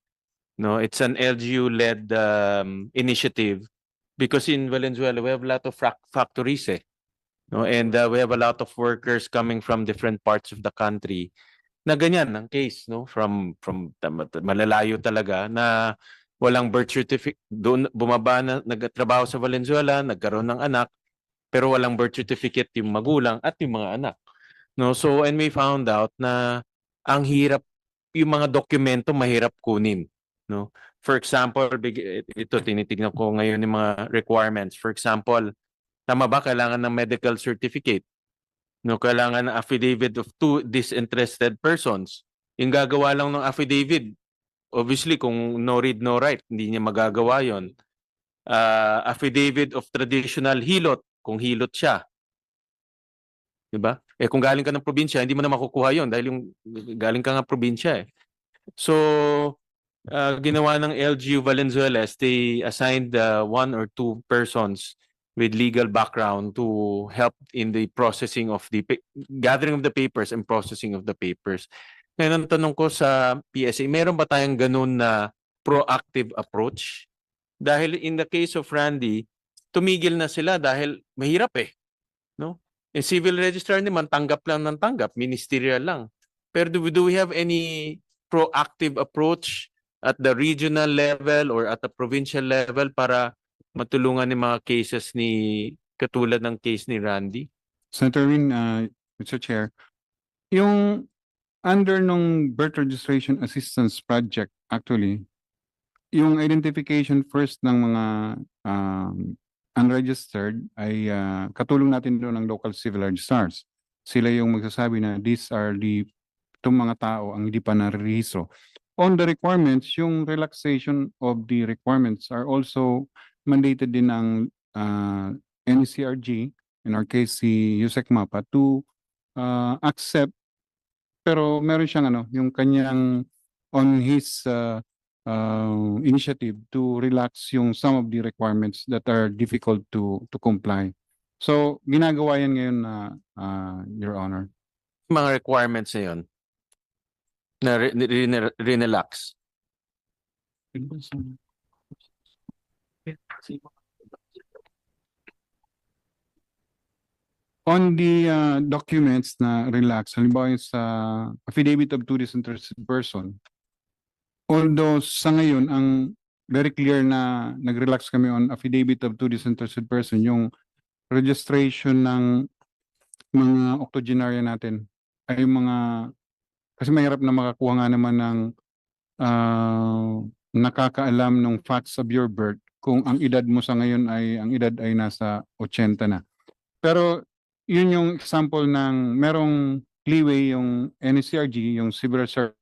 No, it's an LGU-led initiative because in Valenzuela we have a lot of factories No, and we have a lot of workers coming from different parts of the country na ganyan ang case, no, from malalayo talaga na walang birth certificate, doon bumaba na nagtrabaho sa Valenzuela, nagkaroon ng anak, pero walang birth certificate yung magulang at yung mga anak. No, so and we found out na ang hirap, yung mga dokumento mahirap kunin, no. For example, ito tinitingnan ko ngayon yung mga requirements. For example, tama ba kailangan ng medical certificate? No, kailangan ng affidavit of two disinterested persons. Yung gagawa lang ng affidavit, obviously kung no read no write, hindi niya magagawa 'yon. Affidavit of traditional hilot, kung hilot siya. 'Di ba? Kung galing ka ng probinsya, hindi mo na makukuha 'yon dahil yung galing ka nga probinsya So, ginawa ng LGU Valenzuela, they assigned 1 or 2 persons with legal background to help in the processing of the gathering of the papers and processing of the papers. Ngayon, ang tanong ko sa PSA, meron ba tayong ganun na proactive approach? Dahil in the case of Randy, tumigil na sila dahil mahirap no? In civil registrar naman, tanggap lang ng tanggap, ministerial lang. Pero do we have any proactive approach at the regional level or at the provincial level para matulungan ng mga cases ni katulad ng case ni Randy? Senator Win, Mr. Chair, yung under nung birth registration assistance project, actually, yung identification first ng mga unregistered ay katulong natin doon ng local civil registrars. Sila yung magsasabi na these are itong mga tao ang hindi pa narehistro. On the requirements, yung relaxation of the requirements are also mandated din ng NCRG, in our case si Yusek Mapa, to accept, pero meron siyang yung kanyang on his initiative to relax yung some of the requirements that are difficult to comply. So ginagawa yan ngayon na Your Honor. Mga requirements na yun? na rinelax. On the documents na relax, halimbawa yung sa affidavit of two disinterested person, although sa ngayon ang very clear na nag-relax kami on affidavit of two disinterested person, yung registration ng mga octogenarian natin ay yung mga, kasi mahirap na makakuha nga naman ng nakakaalam ng facts of your birth kung ang edad mo sa ngayon ay, ang edad ay nasa 80 na. Pero yun yung example ng merong leeway yung NCRG, yung Civil Register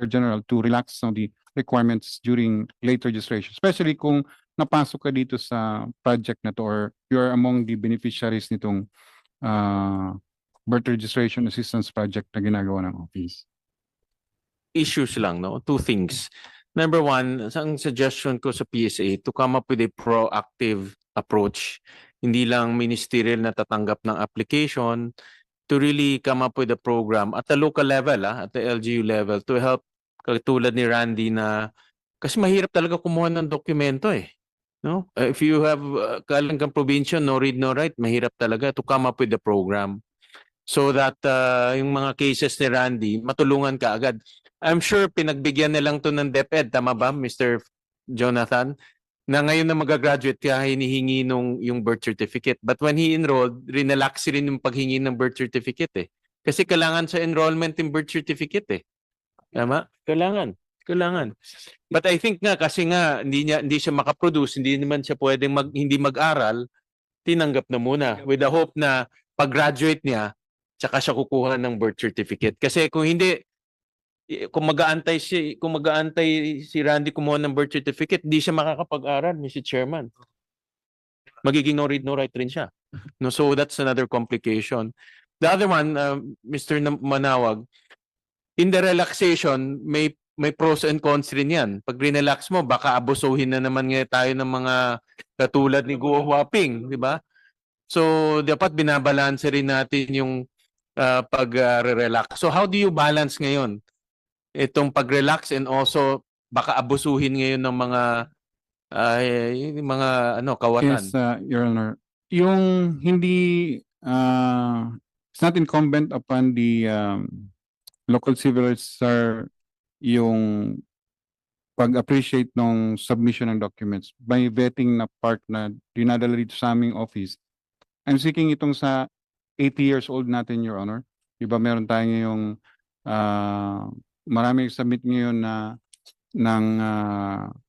General, to relax on the requirements during late registration. Especially kung napasok ka dito sa project na to or you're among the beneficiaries nitong birth registration assistance project na ginagawa ng office. Issues lang, no? Two things. Number one, ang suggestion ko sa PSA to come up with a proactive approach. Hindi lang ministerial na tatanggap ng application, to really come up with a program at the local level, at the LGU level, to help, katulad ni Randy na, kasi mahirap talaga kumuha ng dokumento eh. No? If you have kalanggang probinsya, no read, no write, mahirap talaga to come up with the program. So that yung mga cases ni Randy, matulungan ka agad. I'm sure pinagbigyan nilang to ng DepEd, tama ba, Mr. Jonathan? Na ngayon na mag-graduate kaya hinihingi yung birth certificate. But when he enrolled, rinelax rin yung paghingi ng birth certificate eh. Kasi kailangan sa enrollment yung birth certificate eh. Tama? Kailangan. But I think nga, kasi nga hindi siya makaproduce, hindi naman siya pwedeng hindi mag-aral, tinanggap na muna with the hope na pag-graduate niya, tsaka siya kukuha ng birth certificate. Kasi kung hindi, kung mag-aantay si Randy kumuha ng birth certificate, di siya makakapag-aral, Mr. Chairman. Magiging no read, no write rin siya. No, so that's another complication. The other one, Mr. Manawag, in the relaxation, may pros and cons rin yan. Pag rinelax mo, baka abusuhin na naman ngayon tayo ng mga katulad ni Guo Huaping, di ba? So, dapat binabalanse rin natin yung pag-relax. So, how do you balance ngayon itong pag-relax and also baka abusuhin ngayon ng mga kawatan? Yes, Your Honor. Yung hindi, it's not incumbent upon the local civil register yung pag-appreciate ng submission ng documents by vetting na part na dinadala dito sa aming office. I'm seeking itong sa 80 years old natin, Your Honor. Diba meron tayo ngayong marami submit ngayon na ng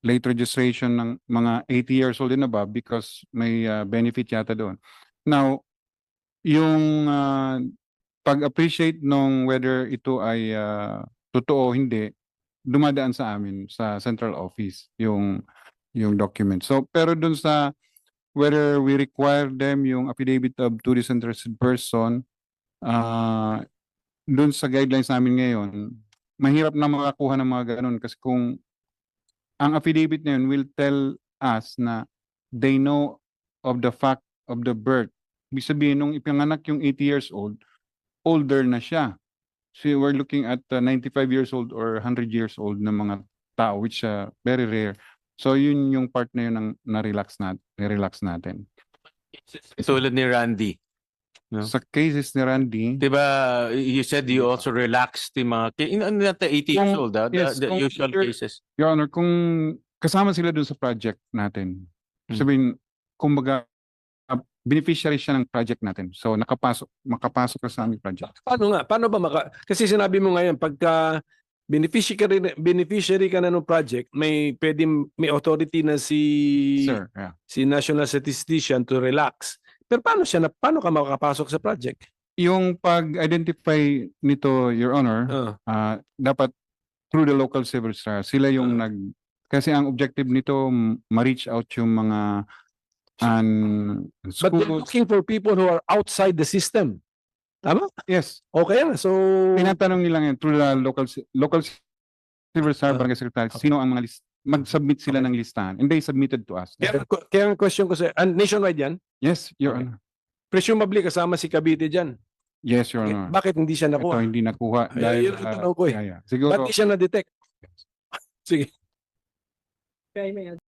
late registration ng mga 80 years old and above because may benefit yata doon. Now, yung pag-appreciate nung whether ito ay totoo o hindi, dumadaan sa amin sa central office yung document. So, pero dun sa whether we require them yung affidavit of two disinterested person, dun sa guidelines namin ngayon, mahirap na makakuha ng mga ganun kasi kung ang affidavit na yun will tell us na they know of the fact of the birth. Ibig sabihin, nung ipinanganak yung 80 years old, older na siya. So we're looking at 95 years old or 100 years old na mga tao, which very rare. So yun yung part na yun ang na-relax natin. Tulad ni Randy. No? Sa cases ni Randy, diba, you said you also relaxed yung mga, not the 80 years old, yes, the usual cases. Your Honor, kung kasama sila dun sa project natin, sabihin, kumbaga, beneficiary siya ng project natin. So, makapasok ka sa aming project. Paano ba kasi sinabi mo ngayon, pagka beneficiary ka na ng project, may authority na si National Statistician to relax. Pero paano ka makakapasok sa project? Yung pag-identify nito, Your Honor, dapat through the local civil registrar. Sila yung kasi ang objective nito, ma-reach out yung mga schools. But they're looking for people who are outside the system. Tama? Yes. Okay na. So, tinatanong nila ngayon through the local civil registrar, barangay secretary, sino ang mga mag-submit sila ng listahan. And they submitted to us. Kaya ang question ko nationwide yan? Yes, Your Honor. Presumably kasama si Cavite dyan. Yes, Your Honor. Bakit hindi siya Ito nakuha? hindi nakuha Ay, dahil yun ang tanong ko eh. yeah, yeah. Siguro Ba't di siya na-detect? Sige. Kaya may